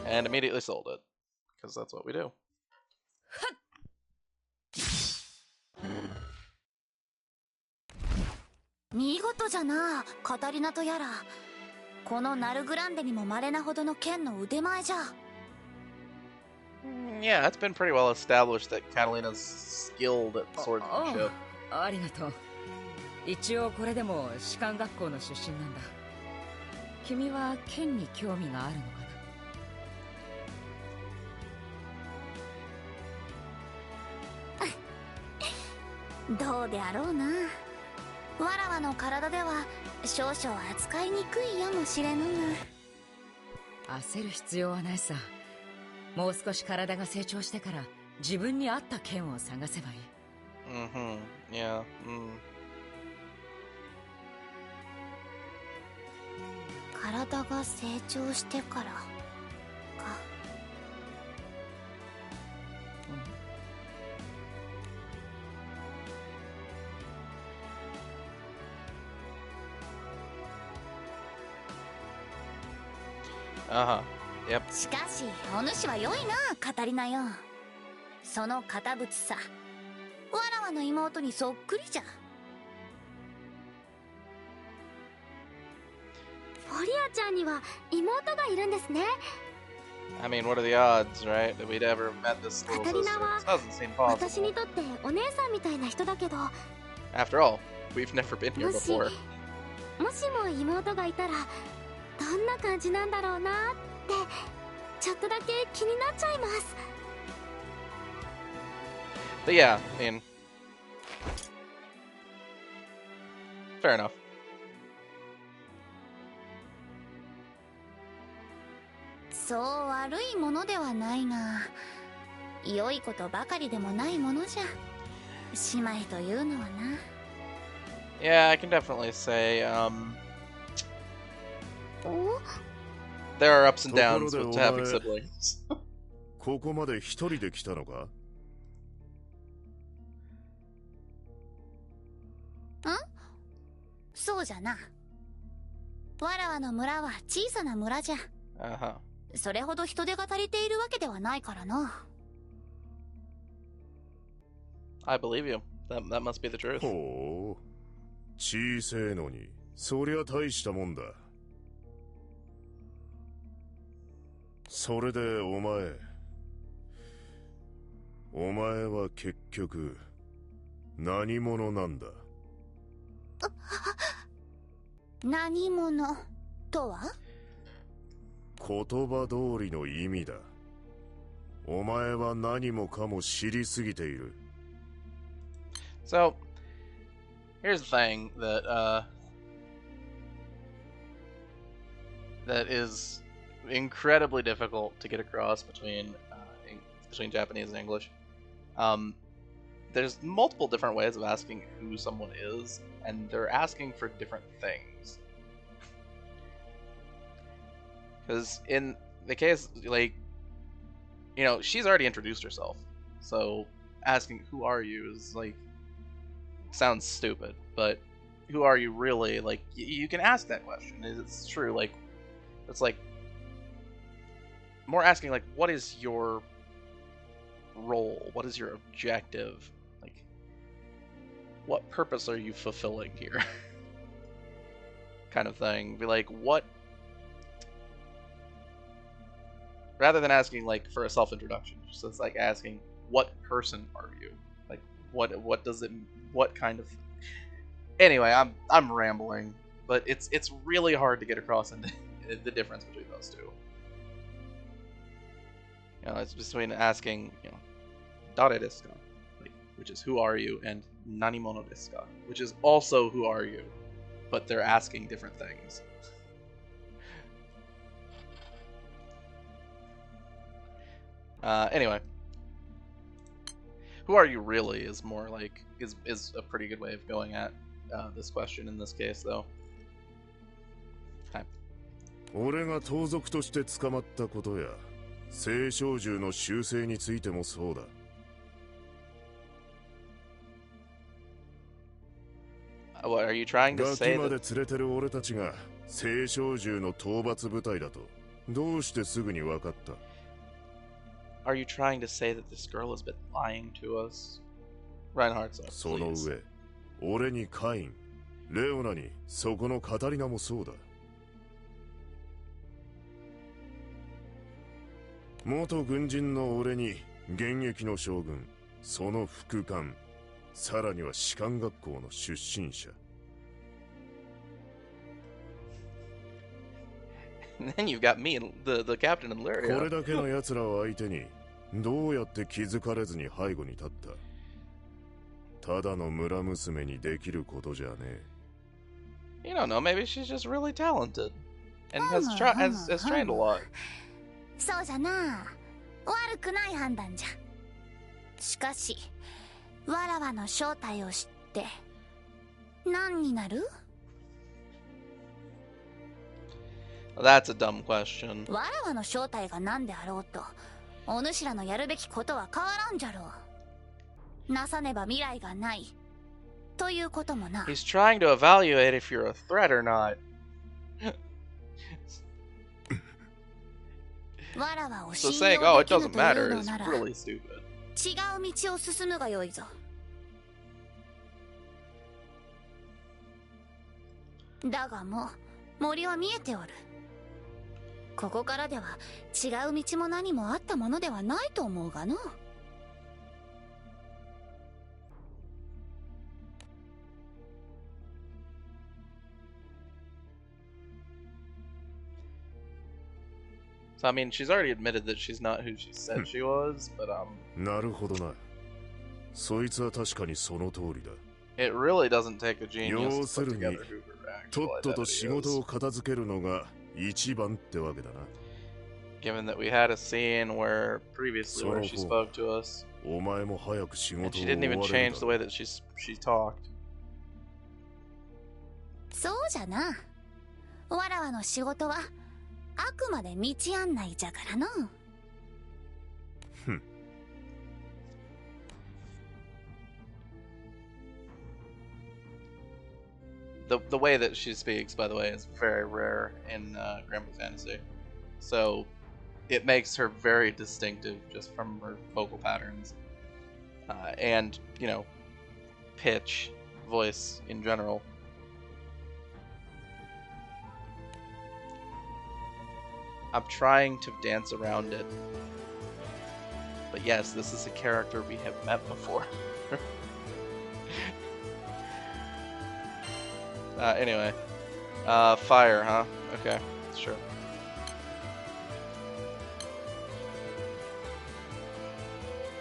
and immediately sold it, because that's what we do. 見事じゃな、カタリナとやら。このナルグランデにも稀なほどの剣の腕前じゃ。Yeah, it's been pretty well established that Catalina's skilled at swordsmanship. ありがとう。一応これでも士官学校の出身なんだ。君は剣に興味があるのかな。どうであろうな。わらわの体では少々扱いにくいやもしれぬが。焦る必要はないさ。もう少し体が成長してから自分に合った剣を探せばいい。Yeah. 体が成長してからか。Yep. しかしお主は良いな、カタリナよ。その堅物さ、わらわの妹にそっくりじゃ。リアちゃんには妹がいるんですね。 I mean, what are the odds, right? That we'd ever met this little sister? This doesn't seem 私 possible. にとってお姉さんみたいな人だけど、 After all, we've never been here もし before. もしも妹がいたらどんな感じなんだろうなってちょっとだけ気になっちゃいます。 But yeah, I mean, fair enough. そう悪いものではないが、良いことばかりでもないものじゃ姉妹というのはな。 Yeah, I can definitely say, お there are ups and downs ところ with で having お前 siblings. ここまで一人で来たのか？そうじゃな。わらわの村は小さな村じゃ。 Uh-huh. それほど人手が足りているわけではないからな。 I believe you. That must be the truth. ほう、小せえのにそりゃ大したもんだ。それでお前は結局何者なんだ？何者とは？言葉通りの意味だ。お前は何もかも知りすぎている。 So, here's the thing that that is incredibly difficult to get across between Japanese and English. There's multiple different ways of asking who someone is, and they're asking for different things. Because in the case, like, you know, she's already introduced herself, so asking who are you is like, sounds stupid, but who are you really? Like, you can ask that question. It's true. Like, it's like more asking like, what is your role? What is your objective? Like, what purpose are you fulfilling here? Kind of thing. Be like, what? Rather than asking like for a self-introduction, just it's like asking, what person are you? Like, what does it? What kind of? Anyway, I'm rambling, but it's really hard to get across into the difference between those two. You know, it's between asking, you know, "Dare desu ka?" Like, which is who are you, and "Nanimono desu ka?" which is also who are you, but they're asking different things. Anyway, who are you really is more like is a pretty good way of going at this question in this case, though. Okay. 俺が盗賊として捕まったことや青少獣の習性についてもそうだ。What are you trying to ガ say キまで that? 連れてる俺たちが青少獣の討伐部隊だとどうしてすぐに分かった？ Are you trying to say that this girl has been lying to us? Reinhartzar, その please. 上、俺にカイン、レオナにそこのカタリナもそうだ。元軍人の俺に現役の将軍、その副官、さらには士官学校の出身者。And then you've got me, the captain and これ Lyria. だけの奴らを相手にどうやって気づかれずに背後に立った？ただの村娘にできることじゃねえ。 You don't know, maybe she's just really talented and has trained a lot. そうじゃな。悪くない判断じゃ。しかし、わらわの正体を知って何になる？ That's a dumb question. わらわの正体が何であろうと、お主らのやるべきことは変わらんじゃろう。なさねば未来がない。ということもな。 He's trying to evaluate if you're a threat or not. わらわを So 信 saying, oh, 用 it できぬ doesn't という matter の is なら、 really stupid. 違う道を進むがよいぞ。だがもう森は見えておる。ここからでは違う道も何もあったものではないと思うがの。So I mean, she's already admitted that she's not who she said she was, but なるほどな。そいつは確かにその通りだ。it really doesn't take a genius 要 to す put るに together who her と actual っとと identity 仕事 is. を片付けるのが一番ってわけだな。Given that we had a scene where previously そ where の she 方 spoke to us, お前も早く仕 and 事 she を didn't 終 even われる change だ the ろ way that she talked. そうじゃな。わらわの仕事はあくまで道案内じゃからの。ふん。The way that she speaks, by the way, is very rare in Granblue Fantasy. So it makes her very distinctive just from her vocal patterns and, you know, pitch, voice in general. I'm trying to dance around it. But yes, this is a character we have met before. Anyway. Fire, huh? Okay, sure.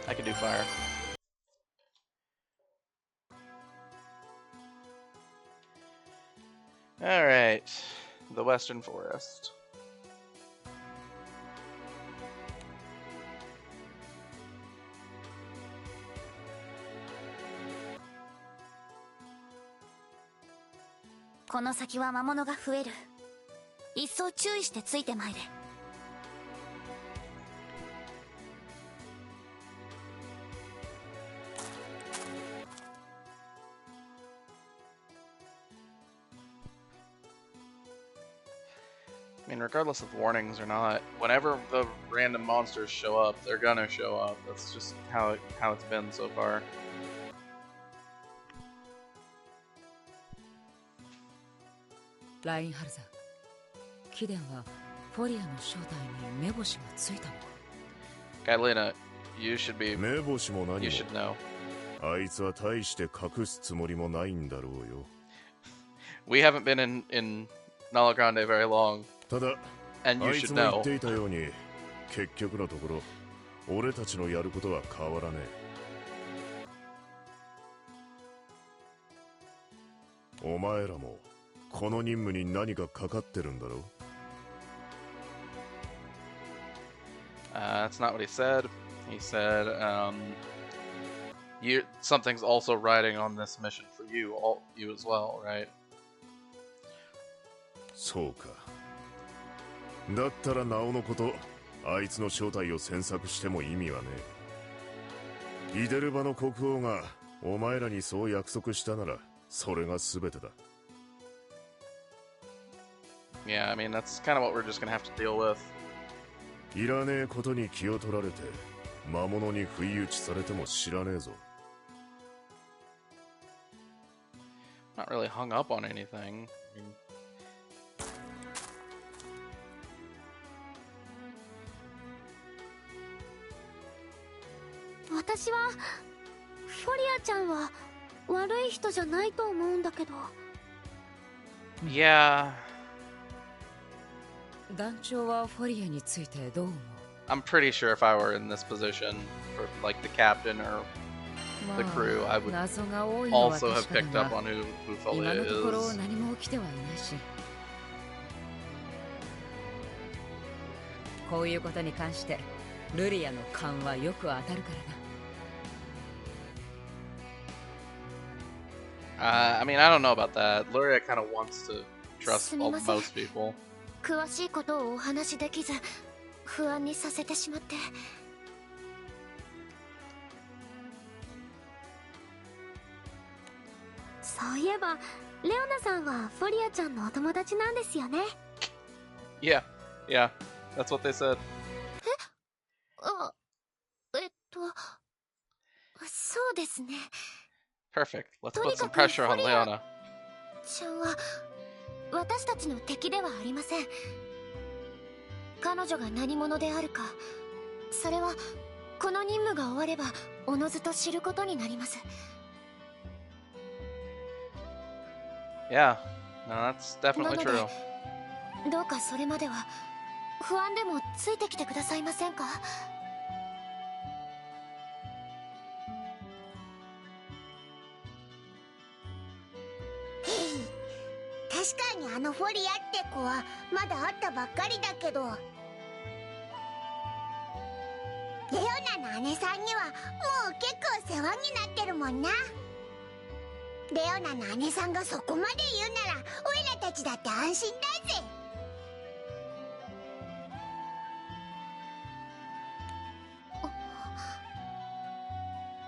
I can do fire. Alright. The Western Forest.この先は魔物が増える。一層注意してついてまいれ。I mean, regardless of warnings or not, whenever the random monsters show up, they're gonna show up. That's just how it's been so far. ラインハルザ、貴殿はフォリアの正体に目星がついたのか。Katalina, you should be. 目星も何 You も should know. あいつは大して隠すつもりもないんだろうよ。 We haven't been in Nala Grande very long, ただ and あ you いつ should も言っ know. ていたように結局のところ俺たちのやることは変わらねえ。お前らもこの任務に何かかかってるんだろう。 That's not what he said. He said, something's also riding on this mission for you, you as well, right? そうか。だったらなおのことあいつの正体を詮索しても意味はねえ。イデルバの国王がお前らにそう約束したならそれが全てだ。 Yeah, I mean, that's kind of what we're just gonna have to deal with. いらねえことに気を取られて魔物に不意打ちされても知らねえぞ。 Not really hung up on anything. I mean, 私はフォリアちゃんは悪い人じゃないと思うんだけど。 yeah, 団長はフォリアについてどう思う？ I'm pretty sure if I were in this position for like the captain or the crew, I would 謎が多いのは also have 確か picked だ up が on who 今 Folia のところ is. 何も起きてはいないし、こういうことに関してルリアの勘はよく当たるからな。 I mean, I don't know about that. Lyria kind of wants to trust すみません。 most people. 詳しいことをお話しできず不安にさせてしまって。そういえばレオナさんはフォリアちゃんのお友達なんですよね。 Yeah, yeah, that's what they said. あ、そうですね。 Perfect. Let's と put にか some く pressure on フォリア Leona. ちゃんは私たちの敵ではありません。彼女が何者であるか、それはこの任務が終わればおのずと知ることになります。 Yeah, no, that's な definitely ので true. どうかそれまでは不安でもついてきてくださいませんか？確かにあのフォリアって子はまだ会ったばっかりだけど、レオナの姉さんにはもう結構世話になってるもんな。レオナの姉さんがそこまで言うならオイラたちだって安心だぜ。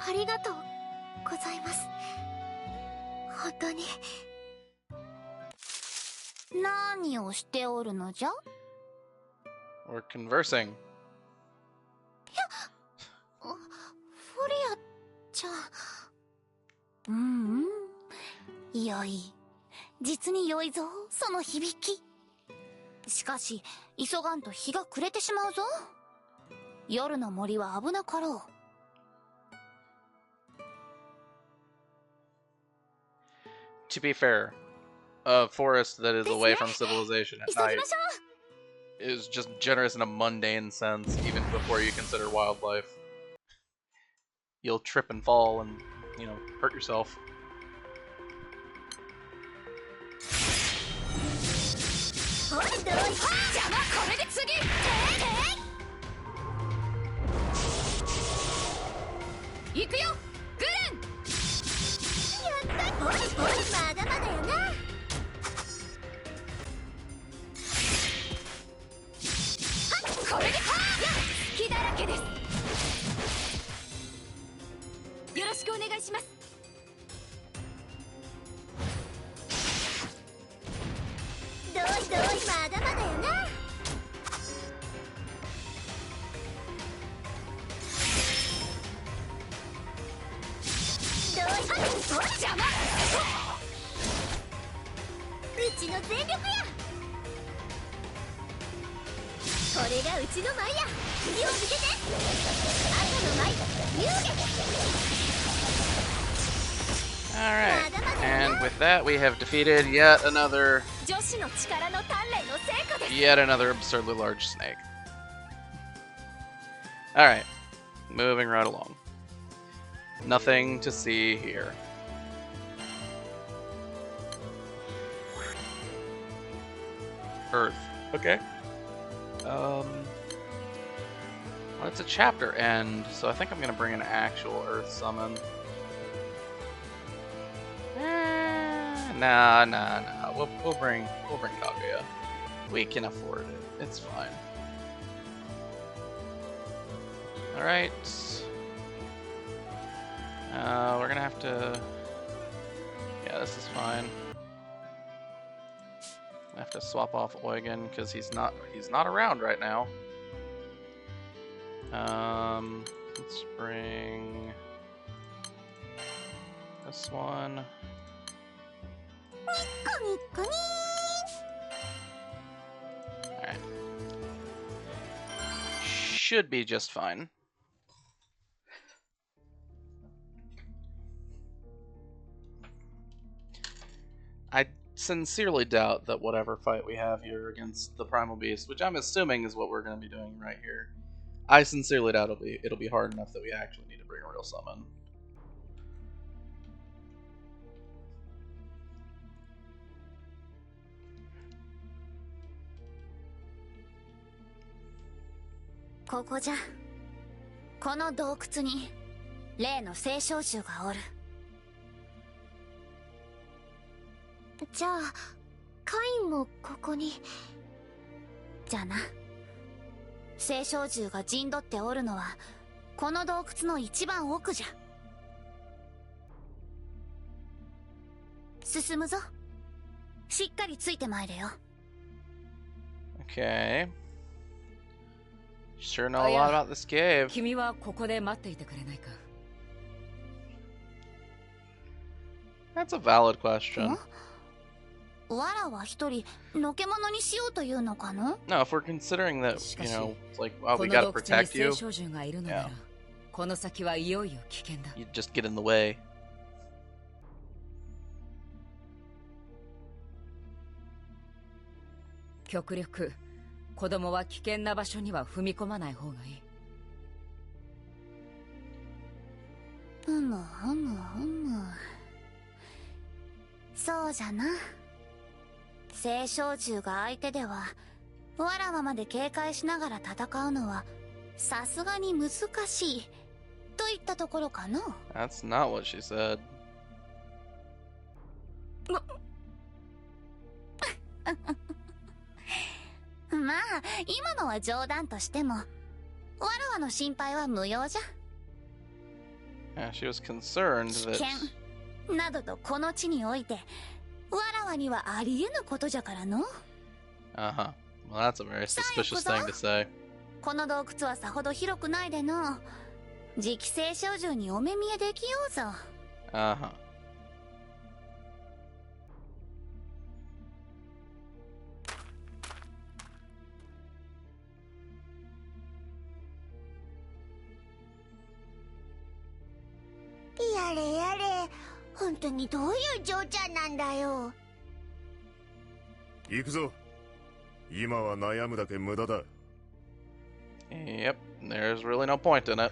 ありがとうございます。本当に。何をしておるのじゃ？ We're conversing. フォリアちゃん。うんうん、良い。実に良いぞ、その響き。しかし急がんと日が暮れてしまうぞ。夜の森は危なかろう。To be fair, a forest that is away from civilization at 急ぎま night しょう。 is just generous in a mundane sense, even before you consider wildlife. You'll trip and fall and, you know, hurt yourself. おいどい、邪魔、これで次。行くよ、グレン。やった。おいおい、まだまだやな。これで、やっ、隙だらけです。よろしくお願いします。どいどい、まだまだやな。どい、おい、邪魔。うちの全力や。これがうちの舞や。火をつけて。赤の舞、竜下。 Alright, and with that we have defeated yet another absurdly large snake. Alright, moving right along. Nothing to see here. Earth. Okay. Well, it's a chapter end, so I think I'm gonna bring an actual Earth summon. Nah. We'll bring Kaguya. We can afford it. It's fine. All right. We're gonna have to. Yeah, this is fine. I have to swap off Eugen because he's not around right now. Let's bring this one. Alright. Should be just fine. I sincerely doubt that whatever fight we have here against the Primal Beast, which I'm assuming is what we're going to be doing right here, I sincerely doubt it'll be hard enough that we actually need to bring a real summon. This ここじゃ。この洞窟に例の聖召集がおる。じゃあカインもここに。じゃあな。聖召集が陣取っておるのはこの洞窟の一番奥じゃ。進むぞ。しっかりついてまいれよ。Okay. Sure know a lot about this cave. 君はここで待っていてくれないか。That's a valid question. わらは一人のけ者にしようというのかの？ No, if we're considering that, しか you し know, it's like, oh, こ we の gotta 洞窟に protect you, 聖少獣がいるのなら、この先はいよいよ危険だ。 you just get in the way. 極力子供は危険な場所には踏み込まない方がいい。ふむふむふむ。そうじゃな。聖少獣が相手では、わらわまで警戒しながら戦うのはさすがに難しいといったところかの。 That's not what she said. まあ今のは冗談としても、わらわの心配は無用じゃ。 Yeah, she was concerned 危 that. 険などとこの地においてわらわにはありえぬことじゃからの。 Uh-huh. Well, that's a very suspicious thing to say. この洞窟はさほど広くないでの。次期聖少獣にお目見えできようぞ。 Uh-huh. やれやれ、本当にどういう嬢ちゃんなんだよ。行くぞ。今は悩むだけ無駄だ。 Yep, there's really no point in it.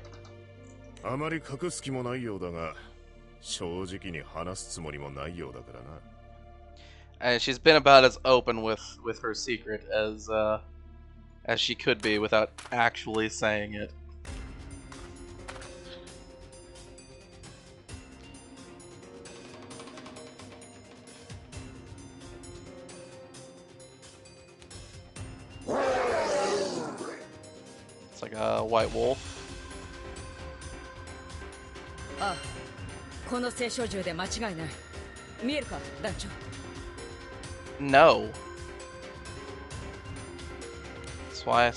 あまり隠す気もないようだが、正直に話すつもりもないようだからな。And she's been about as open with her secret as she could be without actually saying it. It's like a white wolf. ああ、この聖少獣で間違いない。見えるか、団長。 No. That's why I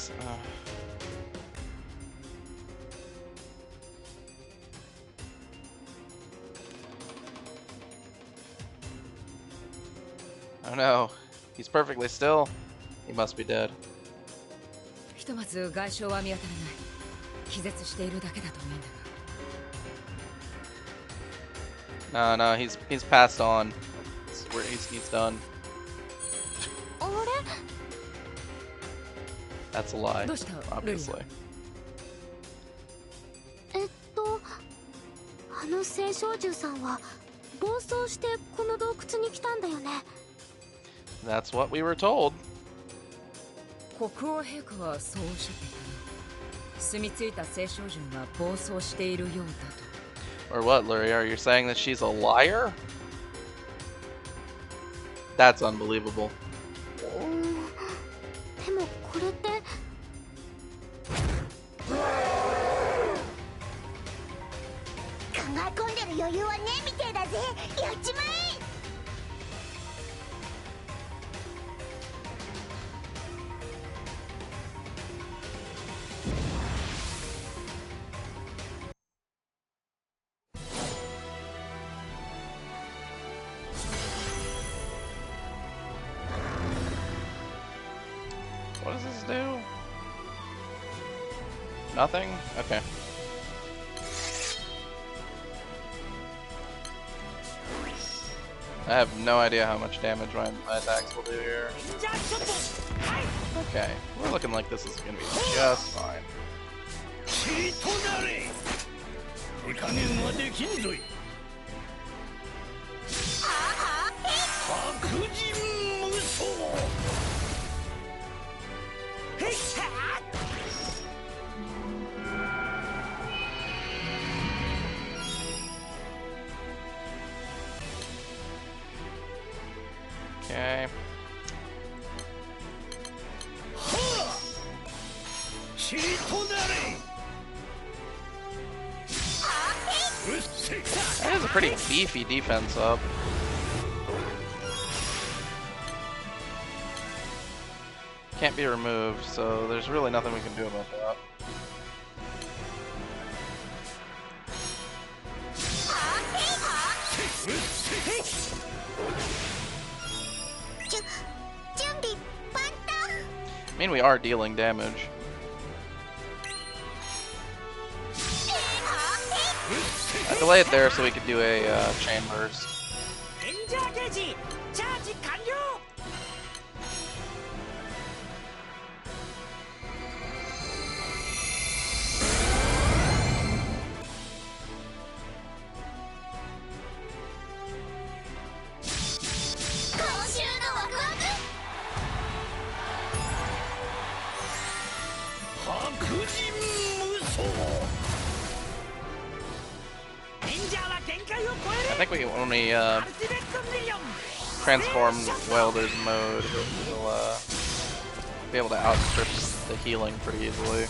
Oh no. He's perfectly still. He must be dead. ひとまず外傷は見当たらない。気絶しているだけだと思うんだが。 No, he's passed on. He's done. あれ？ That's a lie, どうした、 obviously. あの聖少獣さんは暴走してこの洞窟に来たんだよね。 That's what we were told. 国王陛下はそうおっしゃっていたな。住み着いた聖少獣が暴走しているようだと。 Or what, Lyria? Are you saying that she's a liar? That's unbelievable. でもこれって考え込んでる余裕はねえみてえだぜ。やっちまえ。 What does this do? Nothing? Okay. I have no idea how much damage my attacks will do here. Okay, we're looking like this is gonna be just fine. Okay. That is a pretty beefy defense up. Can't be removed, so there's really nothing we can do about that. I mean, we are dealing damage. I delay it there so we could do a chain burst. I think when we transform Welder's mode, we'll be able to outstrip the healing pretty easily.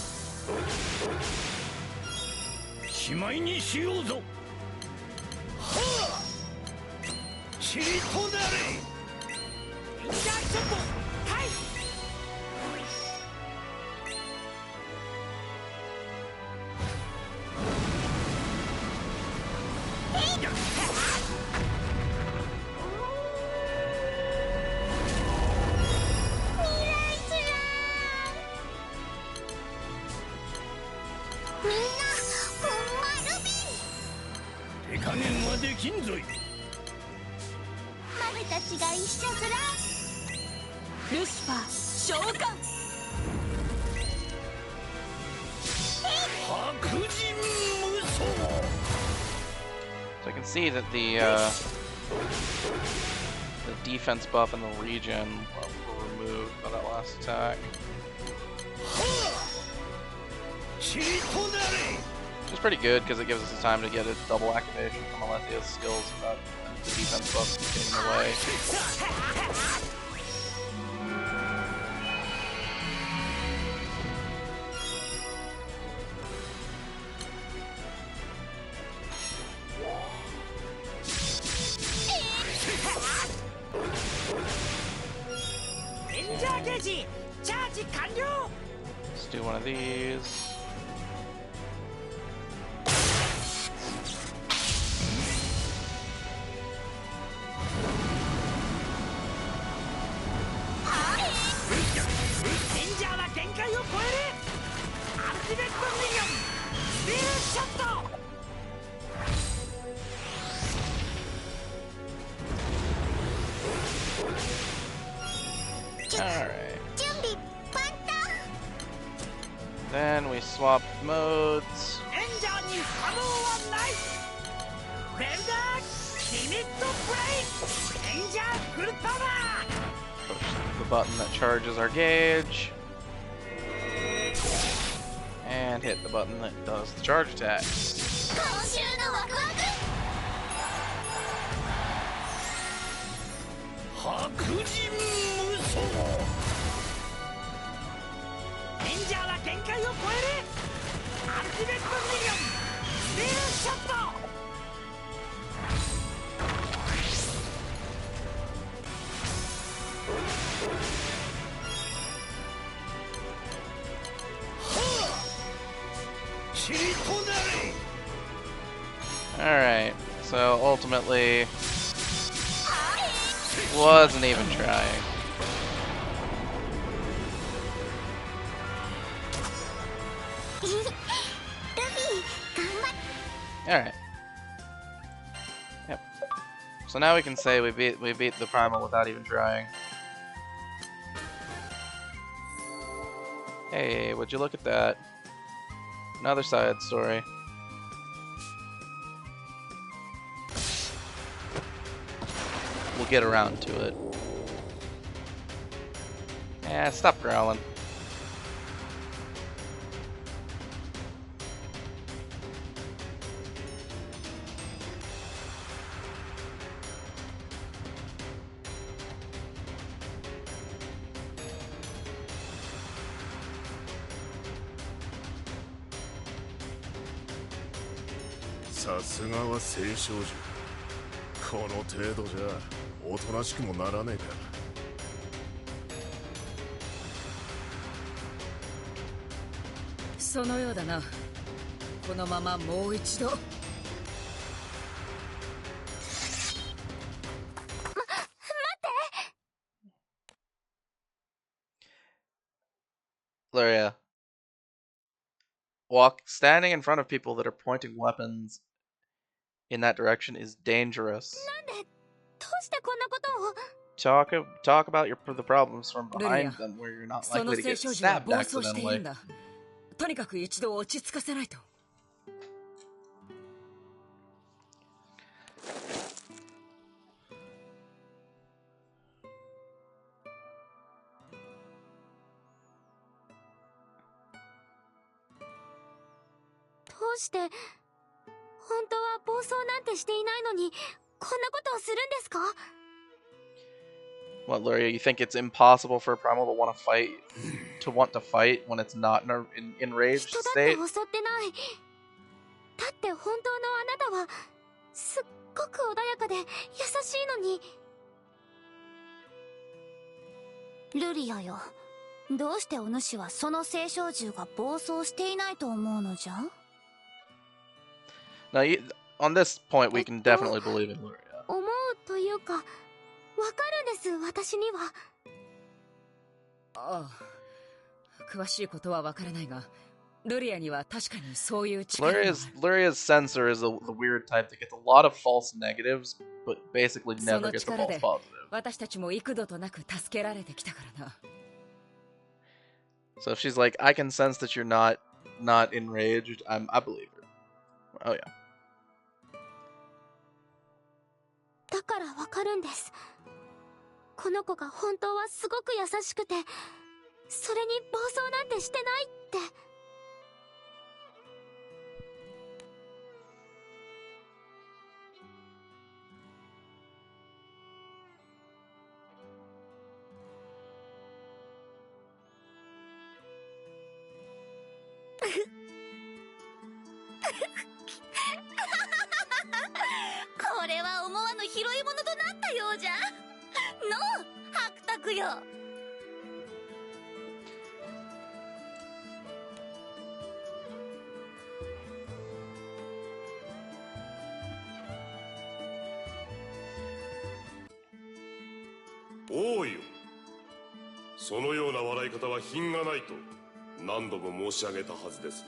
So I can see that the defense buff in the region were removed by that last attack. Which is pretty good because it gives us the time to get a double activation from Alethia's skills without the defense buff getting in the way. Let's do one of these. Alright. Then we swap modes. Push the button that charges our gauge. And hit the button that does the charge attacks. Alright, so ultimately wasn't even trying. Alright. Yep. So now we can say we beat the primal without even trying. Hey, would you look at that? Another side story. We'll get around to it. Yeah, stop growling.さすがは青少女。この程度じゃおとなしくもならねえか。そのようだな。このままもう一度。Lyria, standing in front of people that are pointing weapons in that direction is dangerous. どうしてこんなことを Talk about the problems from Lyria, behind them where you're not その likely to 聖 get 少女は stabbed 暴走している accidentally. んだ。とにかく一度落ち着かせないと。どうして本当は暴走なんてしていないのにこんなことをするんですか What, Lyria, you think it's impossible for a primal to want to fight when it's not in an enraged 人だって state? 襲ってない。だって本当のあなたはすっごく穏やかで優しいのに。ルリアよ、どうしてお主はその聖少獣が暴走していないと思うのじゃ？ Now, on this point, we can definitely believe in Lyria. 思うというかわかるんです、私には。ああ、詳しいことはわからないが、ルリアには確かにそういう力が。Lyria's sensor is the weird type that gets a lot of false negatives, but basically そ never の gets a 力 false で positive. 私たちも幾度となく助けられてきたからな。So if she's like, I can sense that you're not enraged, I believe her. Oh yeah. だからわかるんです。この子が本当はすごく優しくて、それに暴走なんてしてないって。これは思わぬ拾い物となったようじゃ。のう、白卓よ。王よ、そのような笑い方は品がないと何度も申し上げたはずです。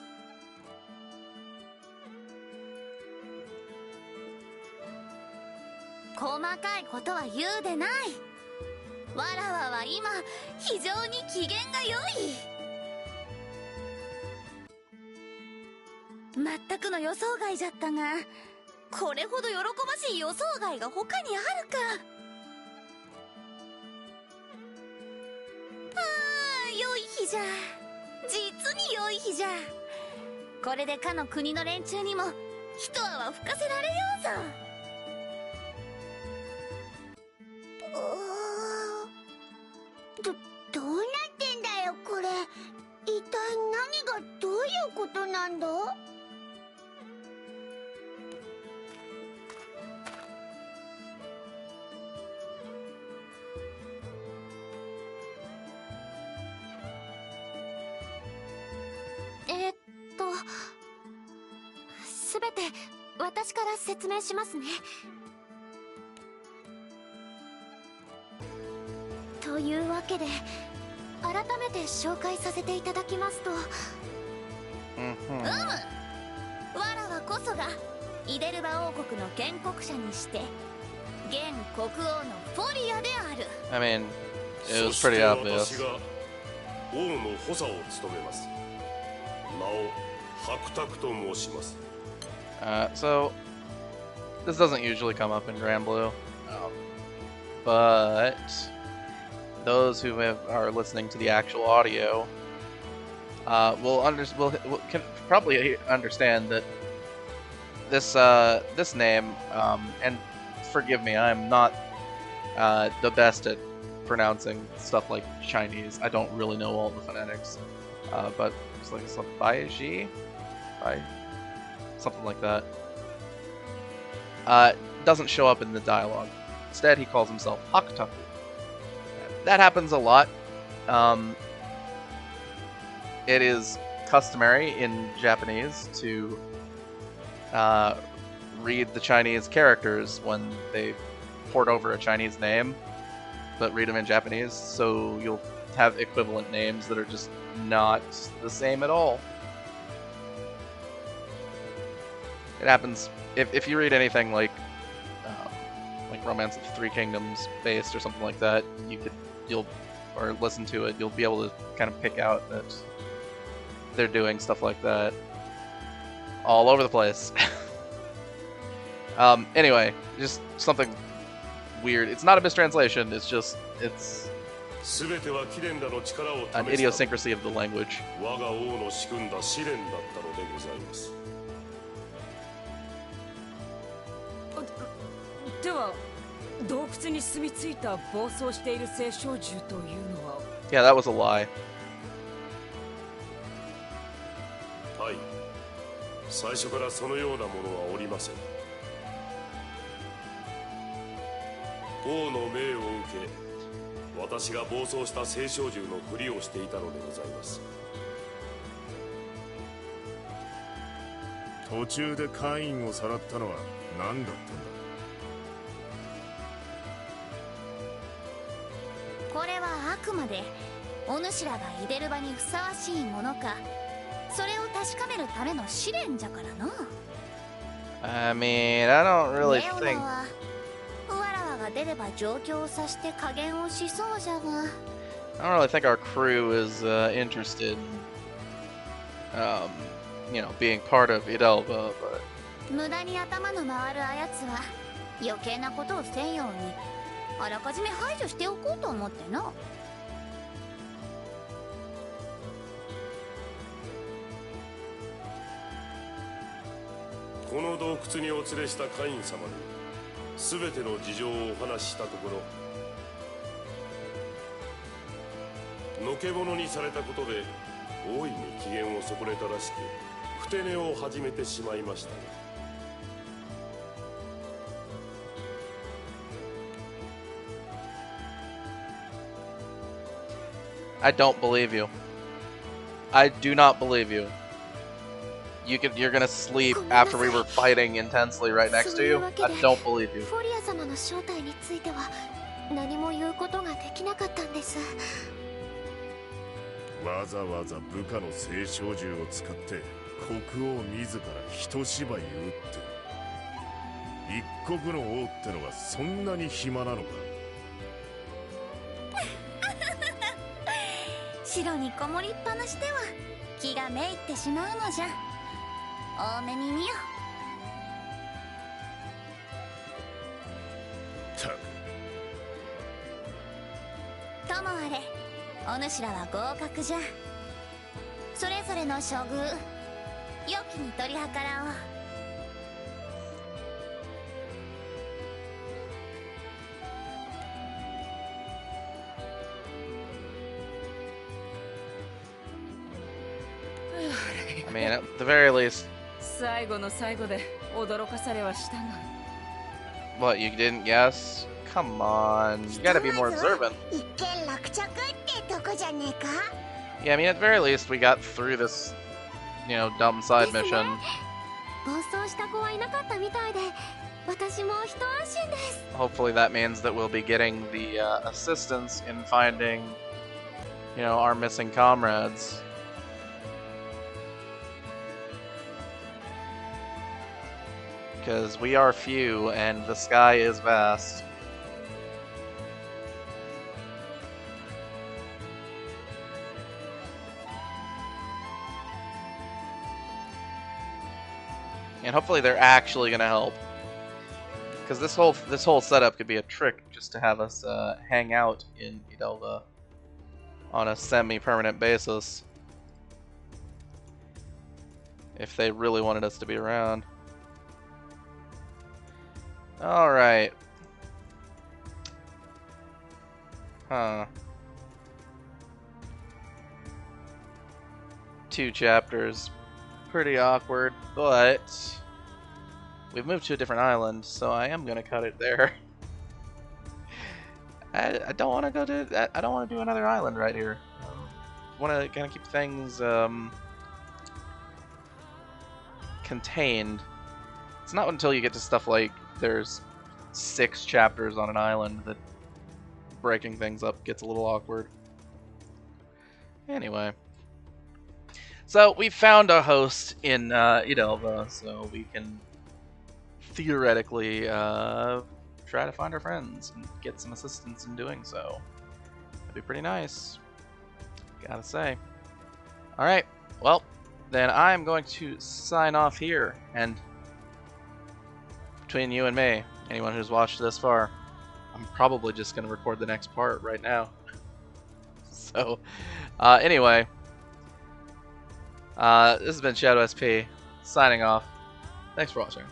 細かいことは言うでない。わらわは今非常に機嫌が良い。全くの予想外じゃったが、これほど喜ばしい予想外が他にあるか。ああ、良い日じゃ。実に良い日じゃ。これでかの国の連中にも一泡吹かせられようぞ。どうなってんだよこれ。一体何がどういうことなんだ？すべて私から説明しますね。というわけで改めて紹介させていただきますと、わらわこそがイデルバ王国の建国者にして現国王のフォリアである。 I mean, it was そ pretty して obvious. 私が王の補佐を務めます。名を白卓と申します。So this doesn't usually come up in Granblue, but those who are listening to the actual audio can probably understand that this name, and forgive me, I'm not the best at pronouncing stuff like Chinese. I don't really know all the phonetics, but it's like Baiji, something like that. Doesn't show up in the dialogue. Instead, he calls himself Hakutaku. That happens a lot. It is customary in Japanese to read the Chinese characters when they port over a Chinese name, but read them in Japanese. So you'll have equivalent names that are just not the same at all. It happens if you read anything like Romance of the Three Kingdoms based or something like that. Or listen to it, you'll be able to kind of pick out that they're doing stuff like that all over the place. Anyway, just something weird. It's not a mistranslation. It's an idiosyncrasy of the language. では洞窟に住み着いた暴走している青少獣というのは Yeah, that was a lie. はい。最初からそのようなものはおりません。王の命を受け、私が暴走した青少獣のふりをしていたのでございます。途中でカインをさらったのは何だったんだ。これはあくまでお主らがイデルバにふさわしいものか、それを確かめるための試練じゃからな。I mean, I don't really レオナ think. はわらわが出れば状況を察して加減をしそうじゃが。I don't really think our crew is interested in, being part of Idelva, but 無駄に頭の回るあやつは余計なことをせんようにあらかじめ排除しておこうと思ってな。この洞窟にお連れしたカイン様に全ての事情をお話ししたところ、のけ者にされたことで大いに機嫌を損ねたらしく、ふて寝を始めてしまいましたが。I don't believe you. I do not believe you. You're gonna sleep after we were fighting intensely right next to you? I don't believe you. フォリア様の正体については何も言うことができなかったんです。わざわざ部下の青少獣を使って国王自ら一芝居打って一国の王ってのがそんなに暇なのか。城にこもりっぱなしでは気がめいってしまうのじゃ。多めに見よ。たく。ともあれお主らは合格じゃ。それぞれの処遇良きに取り計らおう。I mean, at the very least. 最後の最後で驚かされはしたが。 What, you didn't guess? Come on, you gotta be more observant. 一見落着ってとこじゃねえか。 Yeah, I mean, at the very least, we got through this, dumb side mission. 暴走した子はいなかったみたいで、私も一安心です。 Hopefully that means that we'll be getting the assistance in finding, our missing comrades. Because we are few and the sky is vast. And hopefully they're actually gonna help. Because this whole setup could be a trick just to have us hang out in Idelva on a semi-permanent basis. If they really wanted us to be around. Alright. Huh. 2 chapters. Pretty awkward, but we've moved to a different island, so I am gonna cut it there. I don't want to go to. I don't want to do another island right here. Want to kind of keep things contained. It's not until you get to stuff like there's 6 chapters on an island that breaking things up gets a little awkward. Anyway. So we found a host in Idelva, so we can theoretically try to find our friends and get some assistance in doing so. That'd be pretty nice, gotta say. Alright, well, then I'm going to sign off here, and between you and me, anyone who's watched this far, I'm probably just going to record the next part right now. So, anyway, this has been Shadow SP, signing off. Thanks for watching.